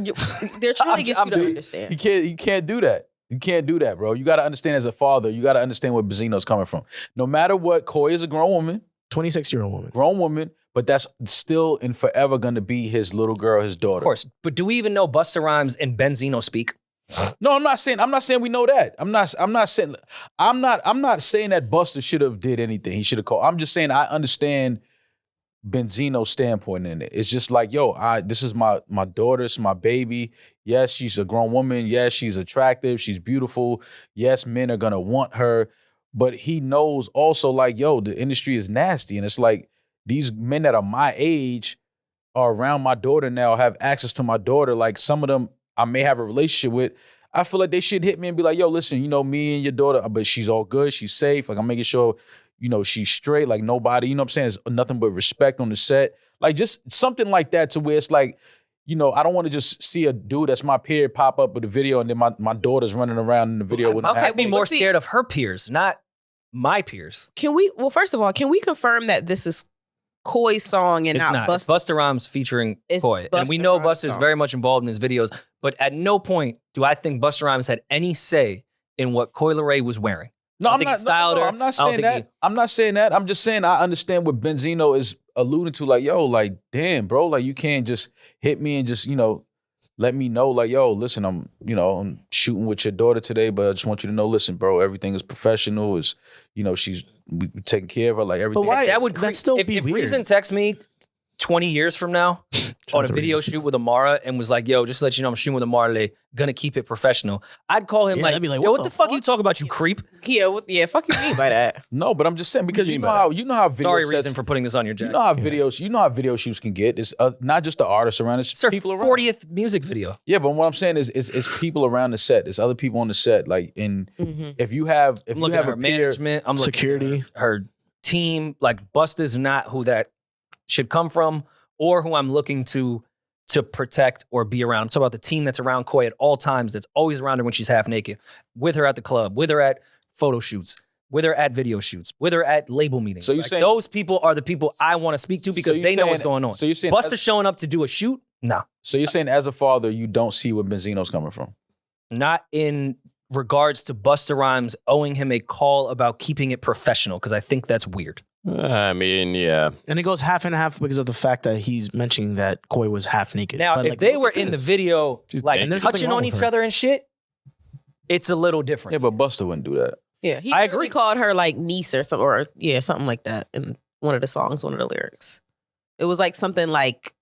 They're trying to get you to understand. You can't do that. You can't do that, bro. You got to understand as a father, you got to understand where Benzino's coming from. No matter what, Koi is a grown woman. 26-year-old woman. Grown woman, but that's still and forever going to be his little girl, his daughter. Of course. But do we even know Busta Rhymes and Benzino speak? No, I'm not saying we know that. I'm not saying that Busta should have did anything. He should have called. I'm just saying I understand Benzino's standpoint in it. It's just like, yo, this is my daughter, it's my baby. Yes, she's a grown woman. Yes, she's attractive. She's beautiful. Yes, men are gonna want her. But he knows also, like, yo, the industry is nasty. And it's like these men that are my age are around my daughter now, have access to my daughter. Like, some of them I may have a relationship with. I feel like they should hit me and be like, yo, listen, me and your daughter, but she's all good. She's safe. Like, I'm making sure, she's straight. Like, nobody, what I'm saying, is nothing but respect on the set. Like, just something like that to where it's like, I don't want to just see a dude that's my peer pop up with a video and then my daughter's running around in the video with I'd be more scared of her peers, not my peers. First of all, can we confirm that this is Coy's song and it's not? It's Busta Rhymes featuring Coy. And we know Busta is very much involved in his videos, but at no point do I think Busta Rhymes had any say in what Coi Leray was wearing. No, I'm not saying that. I'm not saying that. I'm just saying I understand what Benzino is alluding to. Like, yo, like, damn, bro, like, you can't just hit me and just, let me know, like, yo, listen, I'm shooting with your daughter today, but I just want you to know, listen, bro, everything is professional. Is, we taking care of her, like, everything. But why? That would still if be weird. Reason texts me 20 years from now on a video shoot with Amara and was like, yo, just to let you know I'm shooting with Amara, gonna keep it professional. I'd call him I'd be like, yo, what the fuck you talking about, you creep? Yeah, fuck you mean by that? No, but I'm just saying, because you know how videos. Sorry, Reason, for putting this on your jacket. You know how video shoots can get. It's not just the artists around, it's people around. 40th music video. Yeah, but what I'm saying is it's people around the set. There's other people on the set. Like, if you have a peer, management, I'm looking security, at her team. Like, Busta's not who that should come from, or who I'm looking to protect or be around. I'm talking about the team that's around Coy at all times, that's always around her when she's half naked, with her at the club, with her at photo shoots, with her at video shoots, with her at label meetings. So saying those people are the people I want to speak to because they know what's going on. So you're saying Busta showing up to do a shoot? Nah. So you're saying as a father, you don't see where Benzino's coming from? Not in regards to Busta Rhymes owing him a call about keeping it professional, because I think that's weird. I mean, yeah. And it goes half and half because of the fact that he's mentioning that Coy was half naked. Now, if they were in the video, like, touching on each her. other and shit, it's a little different. Yeah, but Busta wouldn't do that. Yeah, he I agree. He called her like niece or something, something like that in one of the songs, one of the lyrics. It was like something like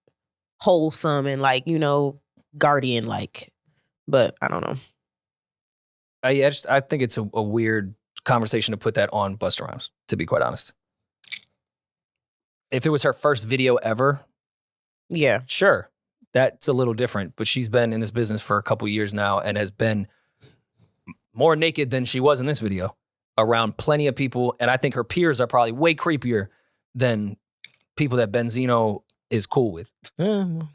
wholesome and like, guardian like, but I don't know. I think it's a weird conversation to put that on Busta Rhymes, to be quite honest. If it was her first video ever, yeah, sure, that's a little different. But she's been in this business for a couple years now and has been more naked than she was in this video around plenty of people. And I think her peers are probably way creepier than people that Benzino is cool with. I'm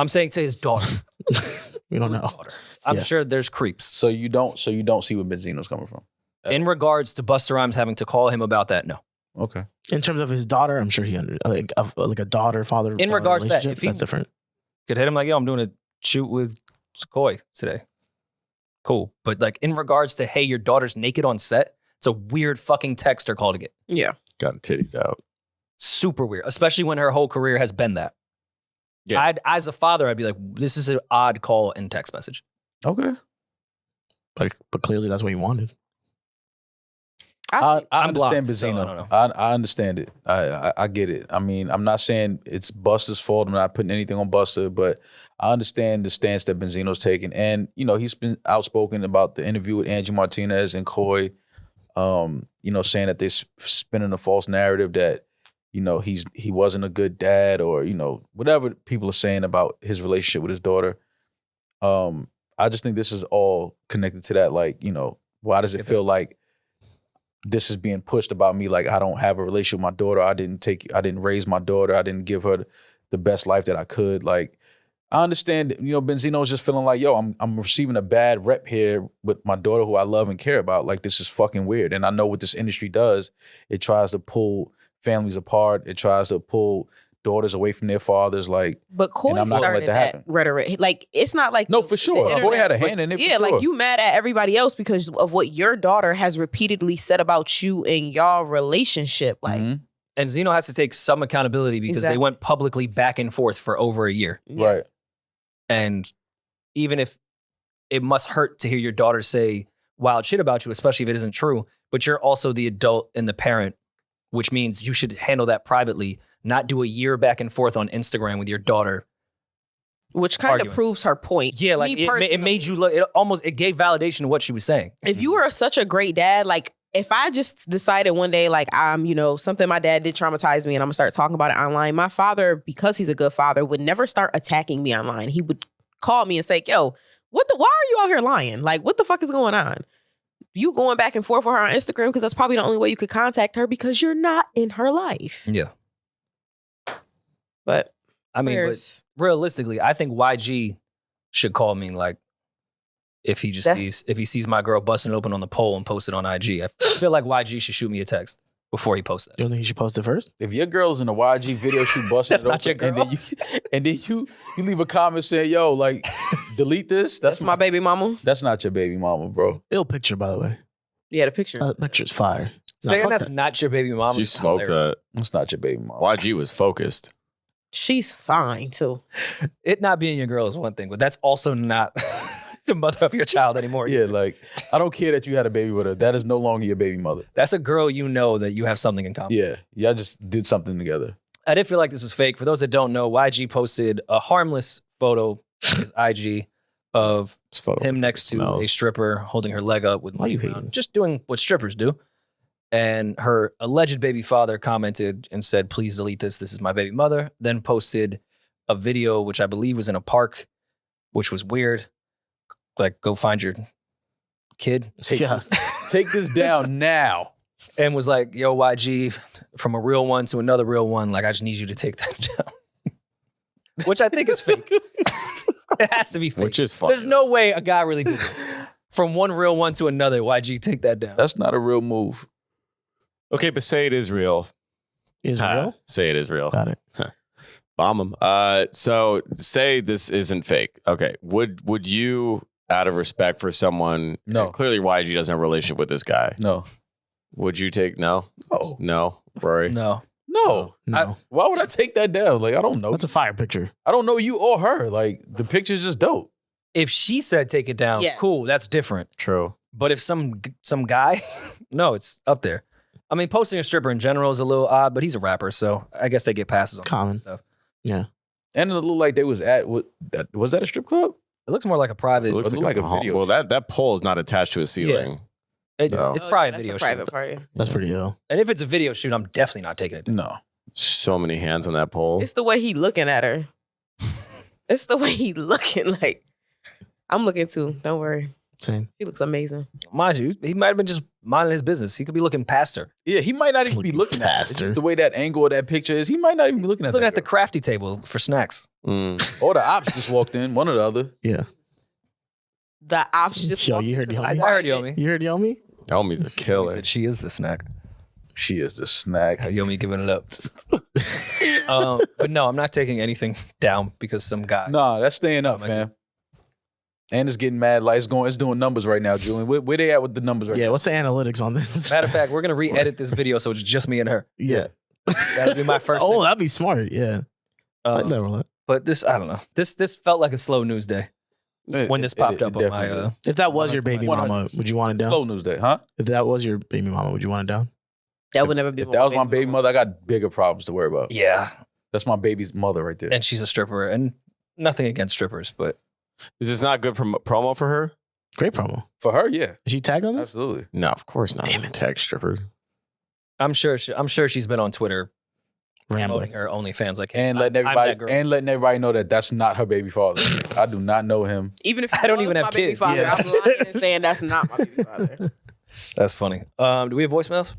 saying to his daughter. We don't know. I'm sure there's creeps. So you don't see where Benzino's coming from? In regards to Busta Rhymes having to call him about that, no. Okay. In terms of his daughter, I'm sure he like a daughter, father. In regards to that, if he that's different. Could hit him like, yo, I'm doing a shoot with Coy today. Cool. But like, in regards to, hey, your daughter's naked on set, it's a weird fucking text or call to get. Yeah. Got her titties out. Super weird, especially when her whole career has been that. Yeah. As a father, I'd be like, this is an odd call and text message. Okay. But clearly that's what he wanted. I understand blocked, Benzino. so I don't know. I understand it. I get it. I mean, I'm not saying it's Busta's fault. I'm not putting anything on Busta, but I understand the stance that Benzino's taking. And, he's been outspoken about the interview with Angie Martinez and Coy, saying that they're spinning a false narrative that, he wasn't a good dad or, whatever people are saying about his relationship with his daughter. I just think this is all connected to that. Like, why does it feel like this is being pushed about me? Like, I don't have a relationship with my daughter. I didn't raise my daughter. I didn't give her the best life that I could. Like, I understand, Benzino's just feeling like, yo, I'm receiving a bad rep here with my daughter who I love and care about. Like, this is fucking weird. And I know what this industry does. It tries to pull families apart. It tries to pull daughters away from their fathers. Like, but Coy and I'm not gonna let started that happen. Rhetoric. Like, it's not like no, for sure. Coy had a hand in it. Yeah, for sure. like you mad at everybody else because of what your daughter has repeatedly said about you and y'all relationship. Like, And Zeno has to take some accountability because they went publicly back and forth for over a year. Right. And even if it must hurt to hear your daughter say wild shit about you, especially if it isn't true, but you're also the adult and the parent, which means you should handle that privately, not do a year back and forth on Instagram with your daughter. Which kind of proves her point. Yeah, like it made you look, it gave validation to what she was saying. If you were such a great dad, like if I just decided one day, like something my dad did traumatize me and I'm gonna start talking about it online, my father, because he's a good father, would never start attacking me online. He would call me and say, yo, why are you out here lying? Like, what the fuck is going on? You going back and forth with her on Instagram because that's probably the only way you could contact her because you're not in her life. Yeah. But I mean, but realistically, I think YG should call me like if he sees my girl busting open on the pole and post it on IG. I feel like YG should shoot me a text before he posts that. You don't think he should post it first? If your girl's in a YG video, she busting That's it not open, your girl. and then you leave a comment saying, "Yo, like, delete this." That's my baby mama. That's not your baby mama, bro. Ill picture, by the way. Yeah, the picture. Picture's fire. Saying that's not your baby mama. She smoked that. That's not your baby mama. YG was focused. She's fine too. It not being your girl is one thing, but that's also not the mother of your child anymore. Yeah, like, I don't care that you had a baby with her. That is no longer your baby mother. That's a girl you know that you have something in common. Yeah, y'all just did something together. I did feel like this was fake. For those that don't know, YG posted a harmless photo on his IG of him next to a stripper holding her leg up with money around, just doing what strippers do. And her alleged baby father commented and said, please delete this. This is my baby mother. Then posted a video, which I believe was in a park, which was weird. Like, go find your kid. Take this down now. And was like, yo, YG, from a real one to another real one, like, I just need you to take that down. Which I think is fake. It has to be fake. Which is fun. There's no way a guy really did this. From one real one to another, YG, take that down. That's not a real move. Okay, but say it is real. Is real? Say it is real. Got it. Bomb him. So say this isn't fake. Okay. Would you, out of respect for someone, no. Clearly YG doesn't have a relationship with this guy. No. Would you take no? No. Rory? No. No. Why would I take that down? Like, I don't know. That's a fire picture. I don't know you or her. Like, the picture's just dope. If she said take it down, cool, that's different. True. But if some guy, no, it's up there. I mean, posting a stripper in general is a little odd, but he's a rapper, so I guess they get passes on common stuff. Yeah. And it looked like they was at, was that a strip club? It looks more like a private. It looks like a video. Well, that pole is not attached to a ceiling. Yeah. It's probably a video That's a private shoot. party. That's pretty ill. And if it's a video shoot, I'm definitely not taking it down. No. So many hands on that pole. It's the way he looking at her. It's the way he looking. Like, I'm looking too. Don't worry. Same. He looks amazing. Mind you, he might have been just minding his business. He could be looking past her. Yeah, he might not even be looking at her. It's just the way that angle of that picture is. He might not even be looking He's at looking at the crafty table for snacks. Or the ops just walked in, one or the other. Yeah. The ops just Yo, you heard Yomi? I heard Yomi. You heard Yomi? Yomi's a killer. He said she is the snack. She is the snack. Yomi giving it up. But no, I'm not taking anything down because some guy. Nah, that's staying up, fam. And it's getting mad. Like, it's doing numbers right now, Julian. Where they at with the numbers right now? Yeah, what's the analytics on this? Matter of fact, we're going to re-edit this video so it's just me and her. Yeah. That'll be my first Oh, that'd be smart. Yeah. But this, I don't know. This felt like a slow news day when this popped up on my... if that was your baby mama, would you want it down? Slow news day, huh? If that was your baby mama, would you want it down? That would never be. If that was my baby mother, I got bigger problems to worry about. Yeah. That's my baby's mother right there. And she's a stripper. And nothing against strippers, but... Is this not good promo for her? Great promo. For her, yeah. Is she tagged on this? Absolutely. No, of course not. Damn it. Tag strippers. I'm sure she's been on Twitter rambling her OnlyFans like, and letting everybody know that that's not her baby father. I do not know him. Even if I don't even have kids. Father, I'm lying and saying that's not my baby father. That's funny. Do we have voicemails?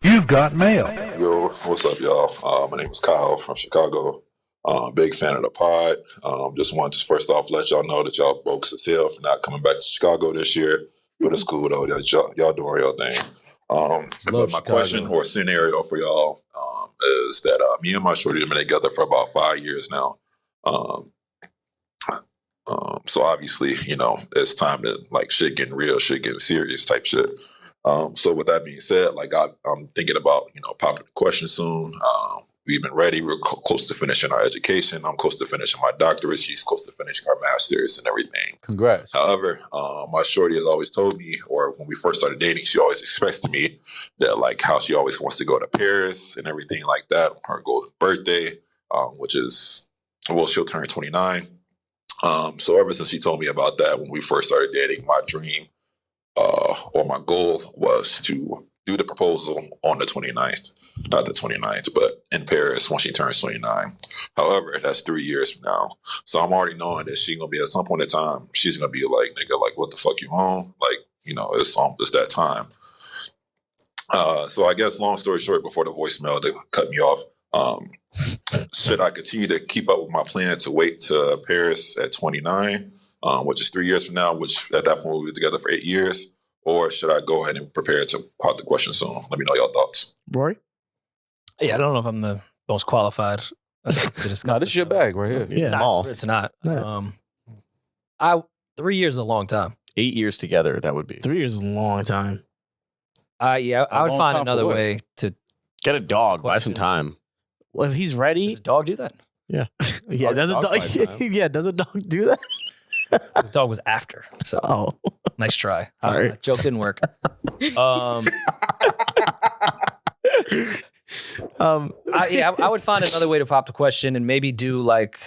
You've got mail. Yo, what's up, y'all? My name is Kyle from Chicago. Big fan of the pod. Just wanted to first off let y'all know that y'all bogus as hell for not coming back to Chicago this year. But it's cool though. Y'all doing your thing. But my question or scenario for y'all is that me and my shorty have been together for about 5 years now. So obviously, it's time to like shit getting real, shit getting serious type shit. So with that being said, like I'm thinking about, popping the question soon. We've been ready. We're close to finishing our education. I'm close to finishing my doctorate. She's close to finishing our master's and everything. Congrats. However, my shorty has always told me, or when we first started dating, she always expected me that, like, how she always wants to go to Paris and everything like that on her golden birthday, which is, she'll turn 29. So ever since she told me about that, when we first started dating, my dream or my goal was to do the proposal on the 29th. Not the 29th, but in Paris when she turns 29. However, that's 3 years from now. So I'm already knowing that she's going to be at some point in time, she's going to be like, nigga, like, what the fuck you on? Like, it's that time. So I guess long story short, before the voicemail to cut me off, should I continue to keep up with my plan to wait to Paris at 29, which is 3 years from now, which at that point we'll be together for 8 years? Or should I go ahead and prepare to pop the question soon? Let me know your thoughts. Rory? Yeah, I don't know if I'm the most qualified to discuss. No, this is your bag right here. Yeah. It's not. Yeah. 3 years is a long time. 8 years together, that would be. 3 years is a long time. I would long find time another for what? way to. Get a dog, buy some Question. time. Well, if he's ready. Does a dog do that? Yeah. Dog- Does a dog dog? by time. Yeah. Does a dog do that? The dog was after. So Oh. nice try. Sorry. That joke didn't work. I would find another way to pop the question and maybe do like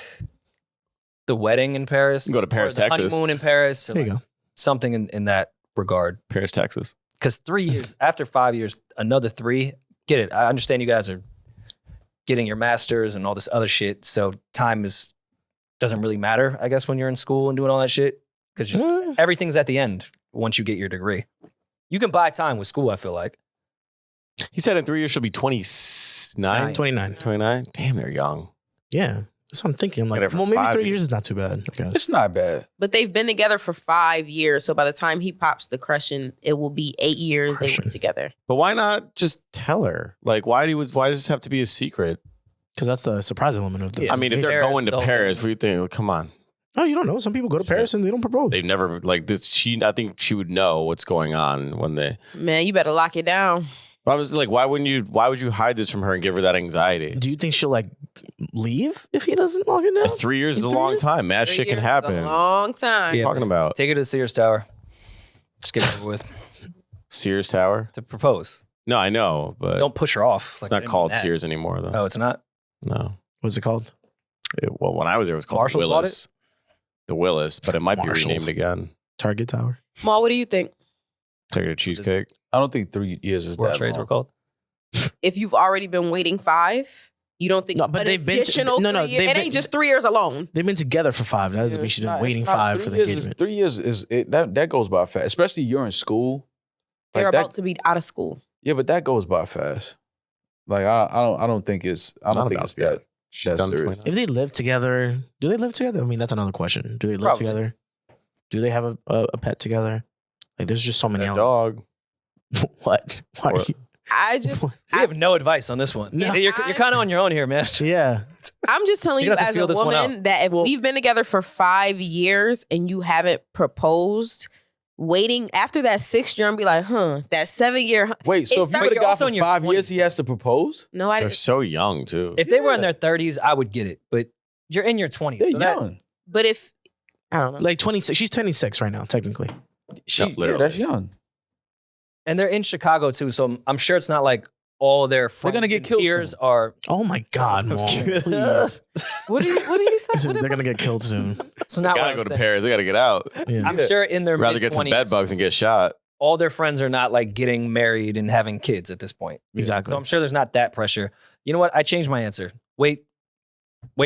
the wedding in Paris. Go to Paris, or the Texas. honeymoon in Paris. Or There you like go. something in that regard. Paris, Texas. Because 3 years, after 5 years, another 3, get it. I understand you guys are getting your masters and all this other shit. So time doesn't really matter, I guess, when you're in school and doing all that shit. Because everything's at the end once you get your degree. You can buy time with school, I feel like. He said in 3 years she'll be 29. 29. 29? Damn, they're young. Yeah. That's what I'm thinking. I'm Get like, it for well, maybe 5 3 years. years is not too bad, I guess. It's not bad. But they've been together for 5 years. So by the time he pops the question, it will be 8 years they were together. But why not just tell her? Like, why does this have to be a secret? Because that's the surprise element of the. I mean, if they're Paris, going to they'll- Paris, what do you think? Like, come on. Oh, you don't know. Some people go to Paris and they don't propose. They've never, like, this. I think she would know what's going on when they. Man, you better lock it down. I was like, why would you hide this from her and give her that anxiety? Do you think she'll like leave if he doesn't lock it down? 3 years is a 3 long years? time. Mad 3 shit can years is happen. a long time. What are you talking about? Take her to the Sears Tower. Just get it over with. Sears Tower? To propose. No, I know, but Don't push her off. it's not called Sears anymore, though. Oh, it's not? No. What's it called? Well, when I was there, it was called Marshalls bought Willis. The Willis, but it might Marshalls. be renamed again. Target Tower. Maul, what do you think? Take her to cheesecake. I don't think 3 years is World that Trades long. were called. If you've already been waiting 5, you don't think No, but an they've been to- additional no, 3 years? they've It been- ain't just 3 years alone. They've been together for 5. That doesn't mean she's been waiting 5 for the engagement. 3 years that goes by fast, especially you're in school. They're Like about that, to be out of school. yeah, but that goes by fast. Like I don't think it's Not that. about She's That's done serious. 29. If they live together, do they live together? I mean, that's another question. Do they live Probably. together? Do they have a pet together? Like, there's just so many A elements. dog. What? Why? Or- I just, We have no advice on this one. No. you're kind of on your own here, man. Yeah. I'm just telling You're you gonna have as to feel a this one woman out. that if we've been together for 5 years and you haven't proposed, waiting after that 6th year and be like, that 7 year. Wait, so It's if you not- would you're have got also for in your 5 years, 20s. he has to propose? No, I They're didn't. so young, too. If they were in their 30s, I would get it. But you're in your 20s. They're so that- young. But if, I don't know. Like 26. She's 26 right now, technically. Yeah, that's young. and they're in Chicago too, so I'm sure it's not like all their friends gonna get and killed peers soon. are. Oh my God, Mom. Please. What do you say? Listen, they're going to get killed soon. It's They not what gotta I'm go to saying. Paris. They gotta get out. Yeah. I'm sure in their Rather mid get some bed 20s, bugs and get shot. all their friends are not like getting married and having kids at this point. Exactly. So I'm sure there's not that pressure. You know what? I changed my answer. Wait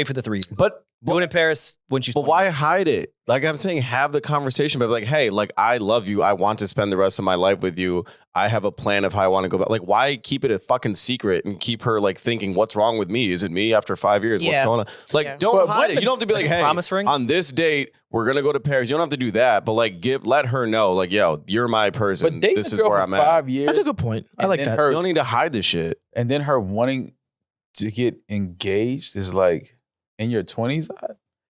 for the 3. But Do it in Paris when she's. But 20. why hide it? Like I'm saying, have the conversation, but like, hey, like I love you. I want to spend the rest of my life with you. I have a plan of how I want to go back. Like, why keep it a fucking secret and keep her like thinking, what's wrong with me? Is it me after 5 years? What's Yeah. going on? Like, Yeah. don't But hide it. when You don't have to be like, hey, promise ring? on this date, we're gonna go to Paris. You don't have to do that, but like, let her know, like, yo, you're my person. But dating This a is girl where for I'm at. 5 years. That's a good point. I and like then that. her- You don't need to hide this shit. and then her wanting to get engaged is like in your 20s.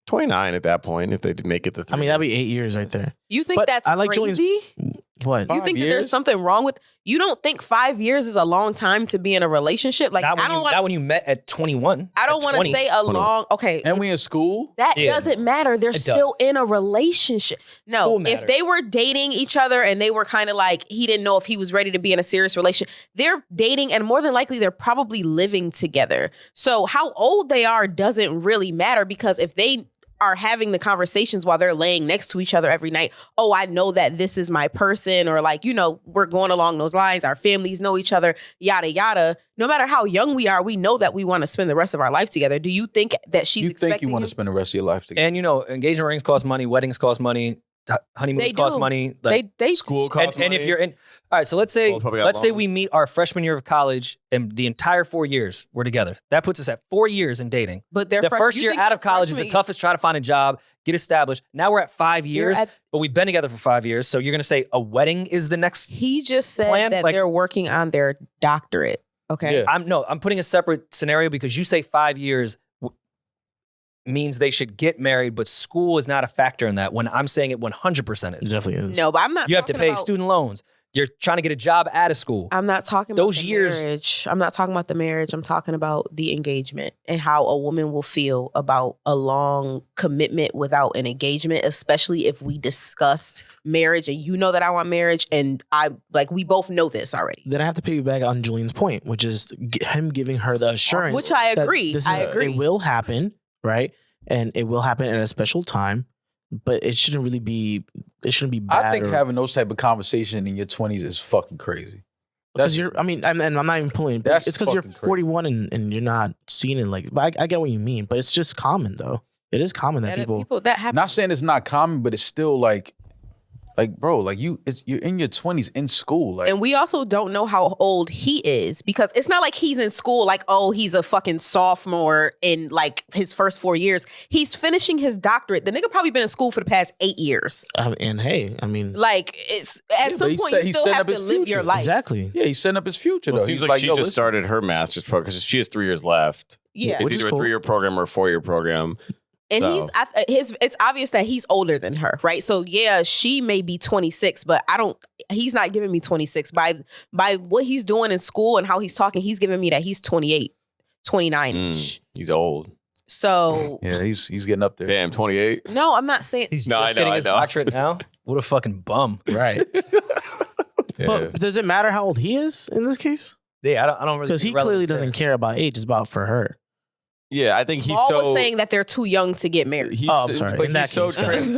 29 at that point, if they did make it to 3 I mean, that'd be 8 years right there. You think But that's I like crazy? Julian's- What? You think that there's something wrong with? You don't think 5 years is a long time to be in a relationship? Like not when you met at 21. I don't want to say a long. Okay, and we in school. That doesn't matter. They're still in a relationship. No, if they were dating each other and they were kind of like he didn't know if he was ready to be in a serious relationship, they're dating and more than likely they're probably living together. So how old they are doesn't really matter because if they are having the conversations while they're laying next to each other every night. Oh, I know that this is my person, or like, you know, we're going along those lines. Our families know each other, yada, yada. No matter how young we are, we know that we want to spend the rest of our life together. Do you think that she's expecting think you want to spend the rest of your life together? And you know, engagement rings cost money, weddings cost money, honeymoons cost money. Like, they school costs money. And if you're in, all right, so let's say we meet our freshman year of college and the entire 4 years we're together. That puts us at 4 years in dating. But the first year out of college is the toughest. Try to find a job, get established. Now we're at 5 years, but we've been together for 5 years. So you're going to say a wedding is the next He just said plan? that they're working on their doctorate. Okay. Yeah. I'm putting a separate scenario because you say 5 years means they should get married, but school is not a factor in that when I'm saying it 100% is. It definitely is. No, but I'm not. You have to pay student loans. You're trying to get a job out of school. I'm not talking about the marriage. I'm not talking about the marriage. I'm talking about the engagement and how a woman will feel about a long commitment without an engagement, especially if we discussed marriage and you know that I want marriage and we both know this already. Then I have to piggyback on Julian's point, which is him giving her the assurance. Which I agree. I agree. It will happen, right? And it will happen at a special time, but it shouldn't really be. It shouldn't be bad. I think having those type of conversation in your 20s is fucking crazy. Because I'm not even pulling. It's because you're 41 and you're not seeing it like. But I get what you mean. But it's just common though. It is common that people that happen. Not saying it's not common, but it's still like bro, like you're in your 20s in school. Like, and we also don't know how old he is because it's not like he's in school like, oh, he's a fucking sophomore in like his first 4 years. He's finishing his doctorate. The nigga probably been in school for the past 8 years. And hey, I mean, like it's at some point you still have to live your life. Exactly. Yeah, he's setting up his future. Well, though. It seems He's like she just listen. started her master's program because she has 3 years left. Yeah, it's either a 3-year program or a 4-year program. And it's obvious that he's older than her, right? So yeah, she may be 26, but he's not giving me 26 by what he's doing in school and how he's talking. He's giving me that he's 28, 29-ish. He's old. So yeah, he's getting up there. Damn, 28. No, I'm not saying he's just getting his doctorate now. What a fucking bum, right? But does it matter how old he is in this case? Yeah, I don't really because he clearly doesn't care about age. It's about for her. Yeah, I think he's was saying that they're too young to get married. I'm sorry. But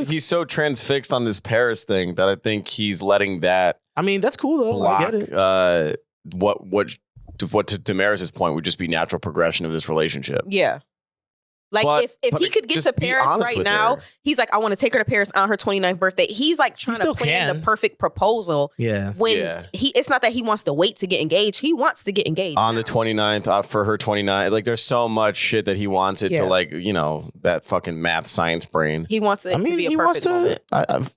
he's so transfixed on this Paris thing that I think he's letting that. I mean, that's cool though. Block, I get it. What to Demaris' point would just be natural progression of this relationship. Yeah. Like if he could get to Paris right now, he's like, I want to take her to Paris on her 29th birthday. He's like trying to plan the perfect proposal. Yeah. When it's not that he wants to wait to get engaged. He wants to get engaged on the 29th for her 29th. Like there's so much shit that he wants it to like, you know, that fucking math science brain. He wants it to be a perfect moment.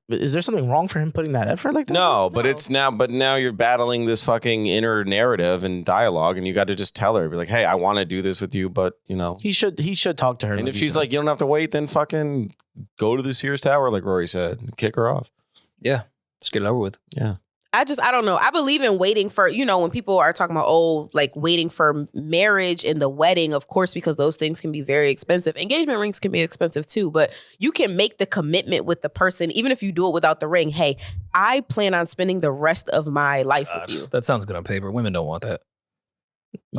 Is there something wrong for him putting that effort like that? No, but it's now you're battling this fucking inner narrative and dialogue and you got to just tell her, be like, hey, I want to do this with you, but you know. He should talk to her. And if she's like, you don't have to wait, then fucking go to the Sears Tower, like Rory said, and kick her off. Yeah. Let's get it over with. Yeah. I don't know. I believe in waiting for, you know, when people are talking about, like waiting for marriage and the wedding, of course, because those things can be very expensive. Engagement rings can be expensive too, but you can make the commitment with the person, even if you do it without the ring. Hey, I plan on spending the rest of my life with you. That sounds good on paper. Women don't want that.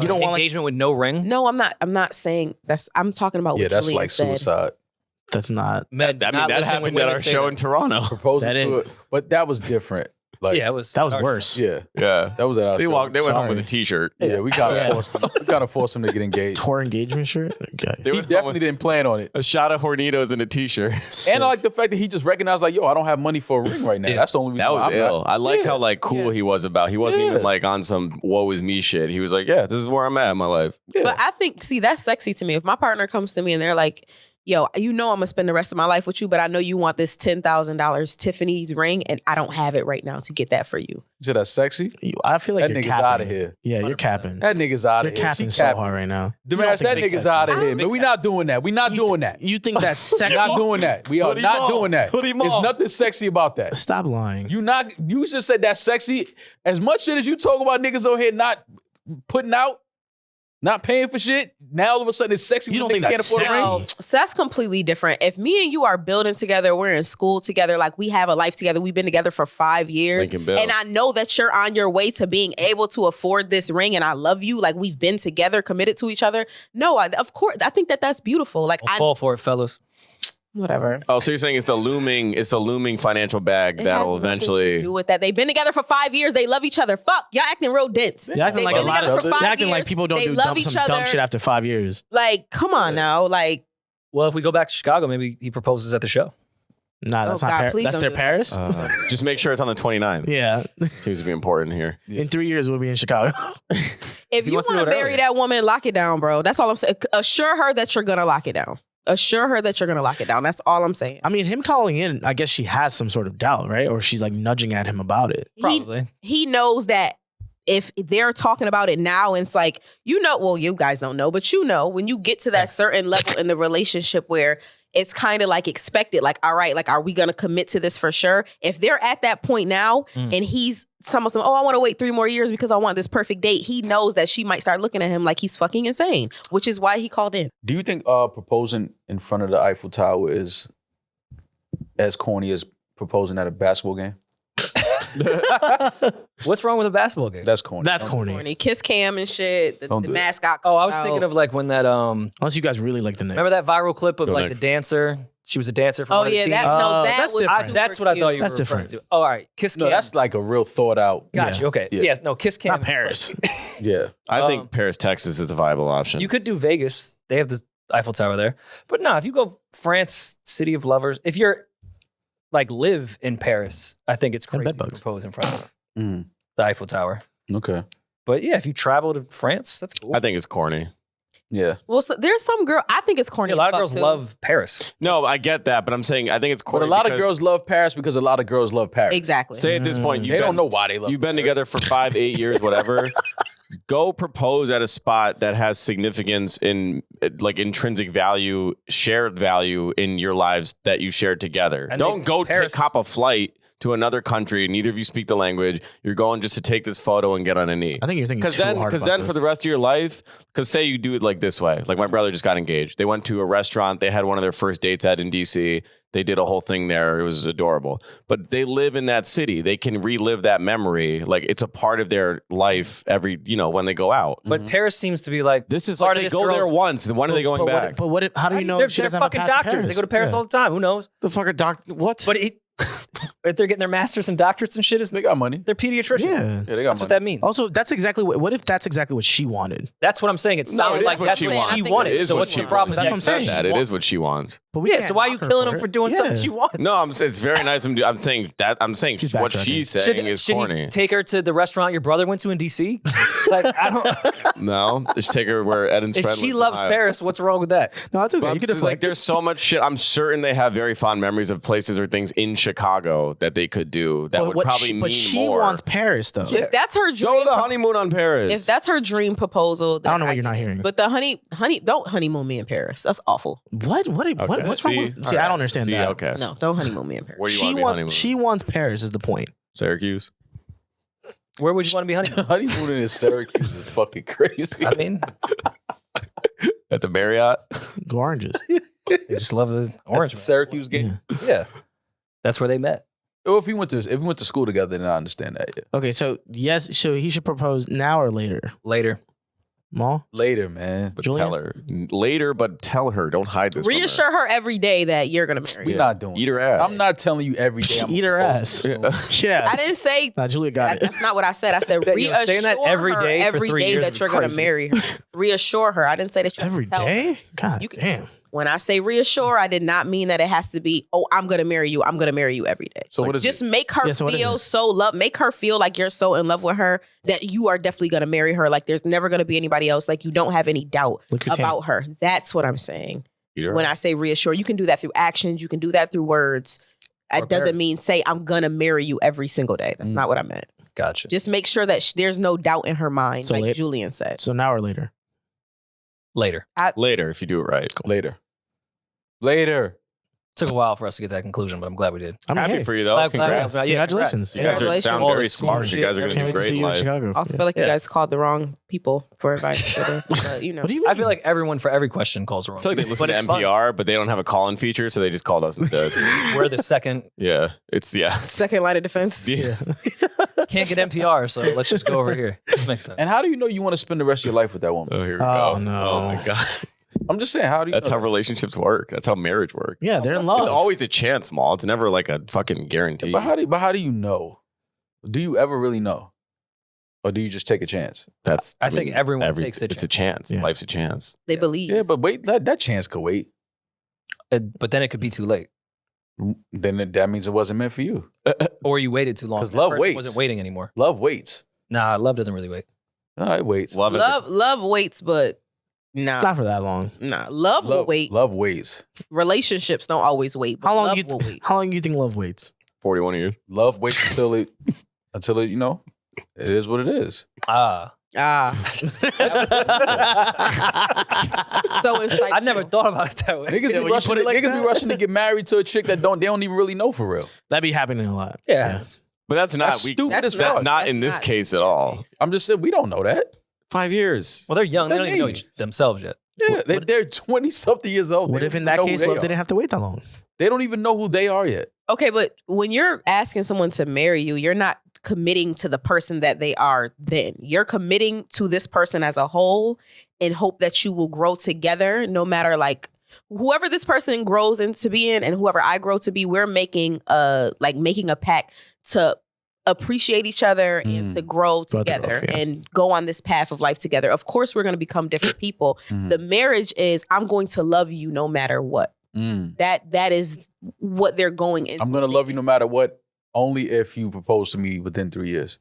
You don't want engagement with no ring? No, I'm not saying that's. I'm talking about. Yeah, that's like suicide. That's not. That happened at our show in Toronto. Proposing to it, but that was different. Like, yeah, that was worse. Yeah, that was at our They show. They went home with a T-shirt. Yeah, we gotta force him to get engaged. Tour engagement shirt. Okay. He definitely didn't plan on it. A shot of Hornitos in a T-shirt, and I like the fact that he just recognized, like, yo, I don't have money for a ring right now. Yeah. That's the only reason. That was ill. I like how like cool he was about. He wasn't even like on some woe is me shit. He was like, yeah, this is where I'm at in my life. Yeah. But I think, see, that's sexy to me. If my partner comes to me and they're like, yo, you know I'm gonna spend the rest of my life with you, but I know you want this $10,000 Tiffany's ring, and I don't have it right now to get that for you. Is that sexy? I feel like that you're nigga's capping. out of here. Yeah, you're capping. That nigga's out of You're here. capping so hard right now. Demaris, that nigga's out of here, man. We not doing that. We not doing that. You think that's sexy? Not doing that. We are not doing that. Put him There's on. nothing sexy about that. Stop lying. You just said that's sexy. As much shit as you talk about niggas over here not putting out, not paying for shit, now all of a sudden it's sexy. You when don't a think nigga that's can't afford a ring? sexy? So that's completely different. If me and you are building together, we're in school together, like we have a life together, we've been together for 5 years, Lincoln Bill. and I know that you're on your way to being able to afford this ring, and I love you, like we've been together, committed to each other. No, of course, I think that that's beautiful. Like I'll fall for it, fellas. Whatever. Oh, so you're saying it's the looming financial bag It that'll has nothing to eventually. do with that. They've been together for 5 years. They love each other. Fuck, y'all acting real dense. You're acting They've like a been lot together of. for You're 5 acting like years. people don't They do love some each dumb other. shit after 5 years. Like, come on now. Like, Well, if we go back to Chicago, maybe he proposes at the show. Nah, that's Oh, not God, Paris. please That's don't their do that. Paris. Just make sure it's on the 29th. Yeah. Seems to be important here. In 3 years, we'll be in Chicago. if he you wants to want do to it marry earlier. that woman, lock it down, bro. That's all I'm saying. Assure her that you're gonna lock it down. Assure her that you're gonna lock it down. That's all I'm saying. I mean, him calling in, I guess she has some sort of doubt, right? Or she's like nudging at him about it. Probably. He knows that if they're talking about it now, and it's like, you know, well, you guys don't know, but you know, when you get to that certain level in the relationship where it's kind of like expected, like, all right, like, are we gonna commit to this for sure? If they're at that point now and he's some, oh, I want to wait 3 more years because I want this perfect date, he knows that she might start looking at him like he's fucking insane, which is why he called in. Do you think proposing in front of the Eiffel Tower is as corny as proposing at a basketball game? What's wrong with a basketball game? That's corny. That's Don't- corny. Corny. Kiss cam and shit. The Don't do it. mascot. Oh, I was thinking of like when that Unless you guys really like the Knicks. remember that viral clip of Go like Knicks. the dancer? She was a dancer for Oh one of the yeah, teams. that no, that that's was different. That's what I thought you were That's referring different. to. Oh, all right. Kiss cam. No, that's like a real thought out. Gotcha. Yeah. Okay. Yeah. Yes. No, Kiss cam. Not Paris. Yeah. I Um, think Paris, Texas is a viable option. You could do Vegas. They have the Eiffel Tower there. But no, if you go France, City of Lovers, if you're like live in Paris, I think it's And crazy to bedbugs. propose in front of Mm. the Eiffel Tower. Okay. But yeah, if you travel to France, that's cool. I think it's corny. Yeah. Well, so there's some girl. I think it's corny. Yeah, a lot as of fuck, girls too. love Paris. No, I get that, but I'm saying I think it's But corny. a lot of because- girls love Paris because a lot of girls love Paris. Exactly. say at this point They don't know why they love You've been Paris. together for 5, 8 years, whatever. Go propose at a spot that has significance in like intrinsic value, shared value in your lives that you shared together. And Don't go Paris- hop a flight to another country. Neither of you speak the language. You're going just to take this photo and get on a knee. I think you're thinking Because too then, hard about then this. for the rest of your life, because say you do it like this way, like my brother just got engaged. They went to a restaurant. They had one of their first dates at in DC. They did a whole thing there. It was adorable. But they live in that city. They can relive that memory. Like it's a part of their life every, when they go out. But Paris seems to be like This is part like of they this go there girl's- once. And when are they going back? But what? How do you know They're, she they're doesn't have a fucking pass to doctors. Paris? They go to Paris Yeah. all the time. Who knows? the fuck a doctor? What? But if they're getting their masters and doctorates and shit, They got money. they're pediatricians. Yeah. Yeah, they got That's what money. that means. Also, that's exactly what if that's exactly what she wanted? That's what I'm saying. It No, sounded it is like what that's she what wants. she It wanted. is So what what's she the problem? wants. with That's that? what I'm said saying. that. It is what she wants. But we Yeah. can't So why are you knock her killing him it. for doing something she wants? No, it's very nice. I'm saying that. I'm saying She's what backtracking. she's saying is Should corny. he take her to the restaurant your brother went to in DC? Like I don't. No, just take her where Eddin's If friend she lives in loves Ohio. Paris, what's wrong with that? No, that's okay. But You can like, deflect. there's so much shit. I'm certain they have very fond memories of places or things in Chicago that they could do that would probably mean but she more. wants Paris though. If that's her dream, Go to the honeymoon on Paris. if that's her dream proposal, I then don't know what you're not hearing. But the honey, don't honeymoon me in Paris. That's awful. What? Okay. What's wrong with? See, I don't understand See, that. okay. No, don't honeymoon me in Paris. Where do you want to be honeymoon? She wants Paris is the point. Syracuse. Where would you want to be honeymoon? Honeymooning in Syracuse is fucking crazy. I mean, At the Marriott. Go Oranges. they just love the orange. man. Syracuse game. Yeah, that's where they met. Well, if we went to school together, then I understand that. Yeah. Okay, so yes, so he should propose now or later. Later. Maul? Later, man. But Julian? tell her. Later, but tell her. Don't hide this. from her. Reassure her every day that you're gonna marry. We're her. not doing Eat her ass. I'm not telling you every day. I'm Eat her gonna ass. propose. Yeah. I didn't say Nah, Julia got it. That's not what I said. I said That, reassure saying that every her day for every 3 day years that is you're gonna crazy. marry her. Reassure her. I didn't say that you Every tell her. day? God You can- damn. When I say reassure, I did not mean that it has to be, oh, I'm gonna marry you. I'm gonna marry you every day. So what is just it? make her Yeah, so what is feel it? so love. Make her feel like you're so in love with her that you are definitely gonna marry her. Like there's never gonna be anybody else. Like you don't have any doubt Look your about her. That's what I'm saying. When I say reassure, you can do that through actions. You can do that through words. It doesn't mean say, I'm going to marry you every single day. That's not what I meant. Gotcha. Just make sure that there's no doubt in her mind, So like Julian said. So now or later? Later. Later, if you do it right. Later. Took a while for us to get that conclusion, but I'm glad we did. I'm happy for you, though. Glad- Congrats. glad- Congratulations. You guys sound All very the school smart. You guys are shit. going to Can't do wait to great see in you in life. Chicago. Also feel like you guys called the wrong people for advice for this. But, you know. What do you mean? I feel like everyone for every question calls wrong. I feel like they listen But to it's fun. NPR, but they don't have a call-in feature, so they just called us instead. We're the second. Yeah. Second line of defense. Yeah. Can't get NPR, so let's just go over here. Makes sense. And how do you know you want to spend the rest of your life with that woman? Oh, here we Oh, go. no. Oh, my God. I'm just saying, how do you That's know how relationships work. That's how marriage works. Yeah, they're in love. It's always a chance, Maul. It's never like a fucking guarantee. But how do you know? Do you ever really know? Or do you just take a chance? I think everyone takes a It's chance. a chance. Yeah. Life's a chance. They believe. Yeah, but wait, that chance could wait. But then it could be too late. Then that means it wasn't meant for you. Or you waited too long. 'Cause That love person waits. wasn't waiting anymore. Love waits. Nah, love doesn't really wait. No, it waits. Love waits, but Not for that long. Love will wait. Love waits. Relationships don't always wait. But How long love do you will wait. How long do you think love waits? 41 years. Love waits until it you know, it is what it is. Ah. So insightful. I never thought about it that way. Niggas be rushing to get married to a chick that they don't even really know for real. That be happening a lot. Yeah. But that's not That's stupid as that's fuck. not in this case at all. I'm just saying we don't know that. 5 years. Well, they're young. They What don't that even know mean? themselves yet. Yeah, they're 20-something years old. What They if don't in that know who case they love are. didn't have to wait that long? They don't even know who they are yet. Okay, but when you're asking someone to marry you, you're not committing to the person that they are then. You're committing to this person as a whole in hope that you will grow together no matter like whoever this person grows into being and whoever I grow to be, we're making a pact to appreciate each other and to grow together and go on this path of life together. Of course, we're going to become different people. The marriage is I'm going to love you no matter what. That is what they're going into. I'm going to love you no matter what, only if you propose to me within 3 years.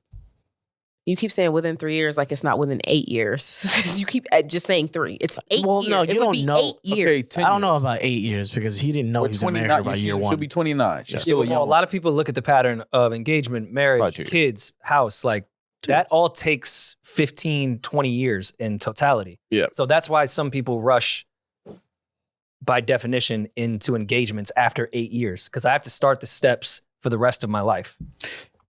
You keep saying within 3 years, like it's not within 8 years. You keep just saying 3. It's 8 Well, years. no, It you would don't be know. 8 years. Okay, 10 I don't know about 8 years because he didn't know he was going to marry her by year one. She'll be 29. She's Yeah, still a well, young a lot of people look at the pattern of engagement, marriage, kids, house, like that all takes 15, 20 years in totality. Yeah. So that's why some people rush by definition into engagements after 8 years because I have to start the steps for the rest of my life.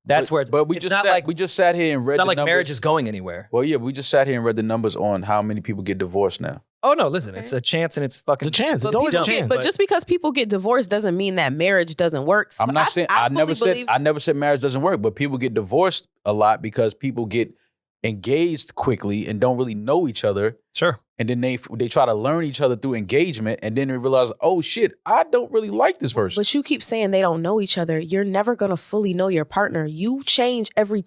That's where it's, but we it's just not sat, like we just sat here and read it's not the like numbers. marriage is going anywhere. Well, yeah, we just sat here and read the numbers on how many people get divorced now. Oh no, listen, it's a chance and it's fucking It's a chance. But It's always a people chance. But just because people get divorced doesn't mean that marriage doesn't work. So I'm not saying I never said marriage doesn't work, but people get divorced a lot because people get engaged quickly and don't really know each other. Sure. And then they try to learn each other through engagement, and then they realize, oh shit, I don't really like this person. But you keep saying they don't know each other. You're never gonna fully know your partner. You change every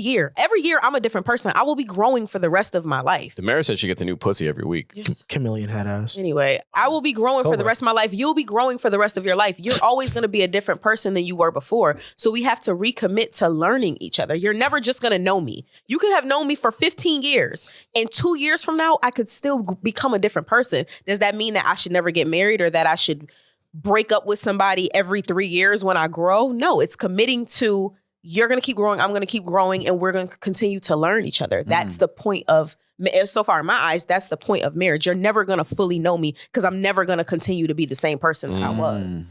year. Every year, I'm a different person. I will be growing for the rest of my life. Demaris said she gets a new pussy every week. Chameleon head ass. Anyway, I will be growing for the rest of my life. You'll be growing for the rest of your life. You're always going to be a different person than you were before. So we have to recommit to learning each other. You're never just going to know me. You could have known me for 15 years. And 2 years from now, I could still become a different person. Does that mean that I should never get married or that I should break up with somebody every 3 years when I grow? No, it's committing to you're going to keep growing, I'm going to keep growing, and we're going to continue to learn each other. That's the point of, so far in my eyes, that's the point of marriage. You're never going to fully know me because I'm never going to continue to be the same person that I was.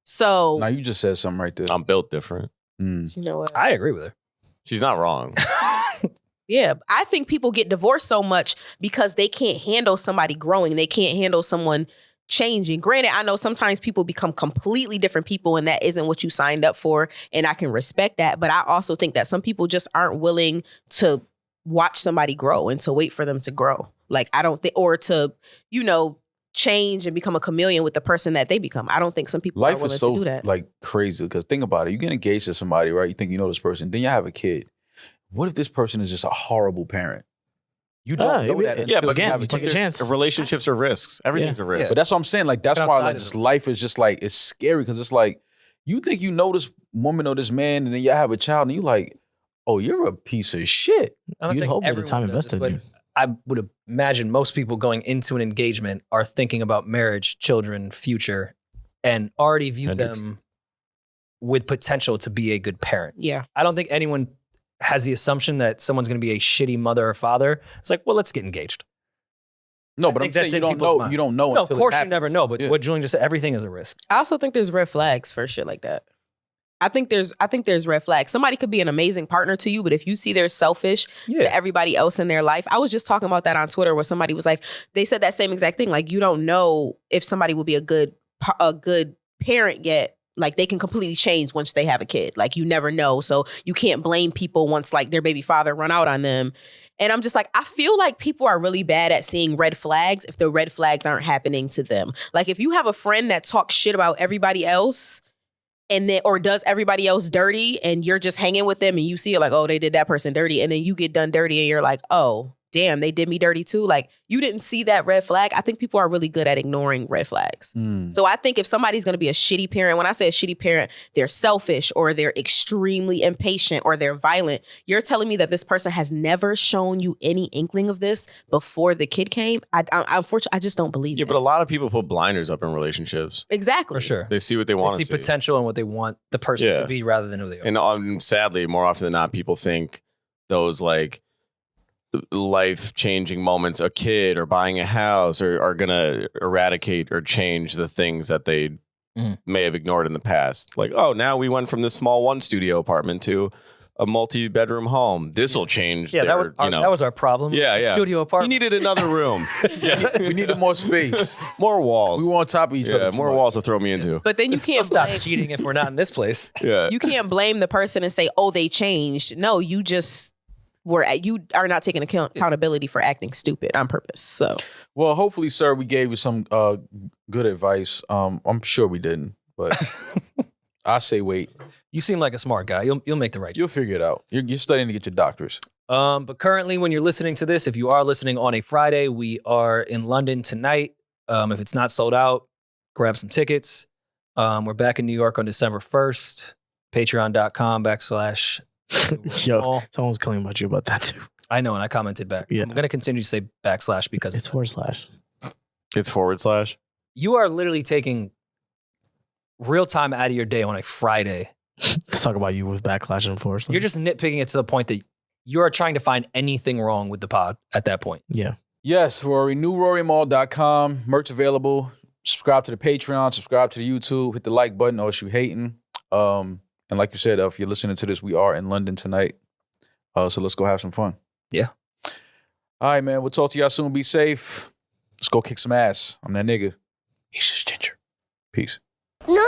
So now you just said something right there. I'm built different. You know what? I agree with her. She's not wrong. Yeah, I think people get divorced so much because they can't handle somebody growing. They can't handle someone changing. Granted, I know sometimes people become completely different people and that isn't what you signed up for. And I can respect that. But I also think that some people just aren't willing to watch somebody grow and to wait for them to grow. Like, I don't think, or to, change and become a chameleon with the person that they become. I don't think some people are Life willing is so to do that. like crazy because think about it. You get engaged to somebody, right? You think you know this person, then you have a kid. What if this person is just a horrible parent? You don't know that. Yeah, until but you have you a take a kid. chance. Relationships are risks. Everything's a risk. But that's what I'm saying. Like that's Get why outside like of just it. life is just like it's scary because it's like you think you know this woman or this man, and then you have a child, and you like, oh, you're a piece of shit. I'm not You'd saying hope with the everyone time does this, invested in but you. I would imagine most people going into an engagement are thinking about marriage, children, future, and already view them with potential to be a good parent. Yeah. I don't think anyone has the assumption that someone's going to be a shitty mother or father. It's like, well, let's get engaged. No, but I'm saying you don't know. You don't know. No, of until course it you never know. But what Julian just said, everything is a risk. I also think there's red flags for shit like that. I think there's red flags. Somebody could be an amazing partner to you, but if you see they're selfish to everybody else in their life, I was just talking about that on Twitter where somebody was like, they said that same exact thing. Like, you don't know if somebody will be a good parent yet. Like, they can completely change once they have a kid. Like, you never know. So you can't blame people once like their baby father run out on them. And I'm just like, I feel like people are really bad at seeing red flags if the red flags aren't happening to them. Like, if you have a friend that talks shit about everybody else and then or does everybody else dirty and you're just hanging with them and you see it like, oh, they did that person dirty, and then you get done dirty and you're like, oh, damn, they did me dirty too. Like, you didn't see that red flag. I think people are really good at ignoring red flags. So I think if somebody's going to be a shitty parent, when I say a shitty parent, they're selfish or they're extremely impatient or they're violent. You're telling me that this person has never shown you any inkling of this before the kid came? Unfortunately, I just don't believe it. But a lot of people put blinders up in relationships. Exactly. For sure. They see what they want to see. They see potential and what they want the person to be rather than who they are. And sadly, more often than not, people think those like life-changing moments, a kid or buying a house, are going to eradicate or change the things that they may have ignored in the past. Like, oh, now we went from this small one-studio apartment to a multi-bedroom home. This will change. Yeah, that was our problem. Yeah, yeah. Studio apartment. We needed another room. We needed more space. More walls. We were on top of each other. Yeah, more walls to throw me into. But then you can't stop cheating if we're not in this place. Yeah. You can't blame the person and say, oh, they changed. No, you are not taking accountability for acting stupid on purpose. So, well, hopefully, sir, we gave you some good advice. I'm sure we didn't, but I say wait. You seem like a smart guy. You'll make the right choice. You'll figure it out. You're studying to get your doctors. But currently, when you're listening to this, if you are listening on a Friday, we are in London tonight. If it's not sold out, grab some tickets. We're back in New York on December 1st. Patreon.com/ Yo, someone's claiming about that too. I know, and I commented back. Yeah. I'm going to continue to say / because it's /. It's /. You are literally taking real time out of your day on a Friday. Let's talk about you with / and /. You're just nitpicking it to the point that you are trying to find anything wrong with the pod at that point. Yeah. Yes, Rory. NewRoryMall.com. Merch available. Subscribe to the Patreon. Subscribe to the YouTube. Hit the like button or you hating. And like you said, if you're listening to this, we are in London tonight. So let's go have some fun. Yeah. All right, man. We'll talk to y'all soon. Be safe. Let's go kick some ass. I'm that nigga. He's just ginger. Peace. No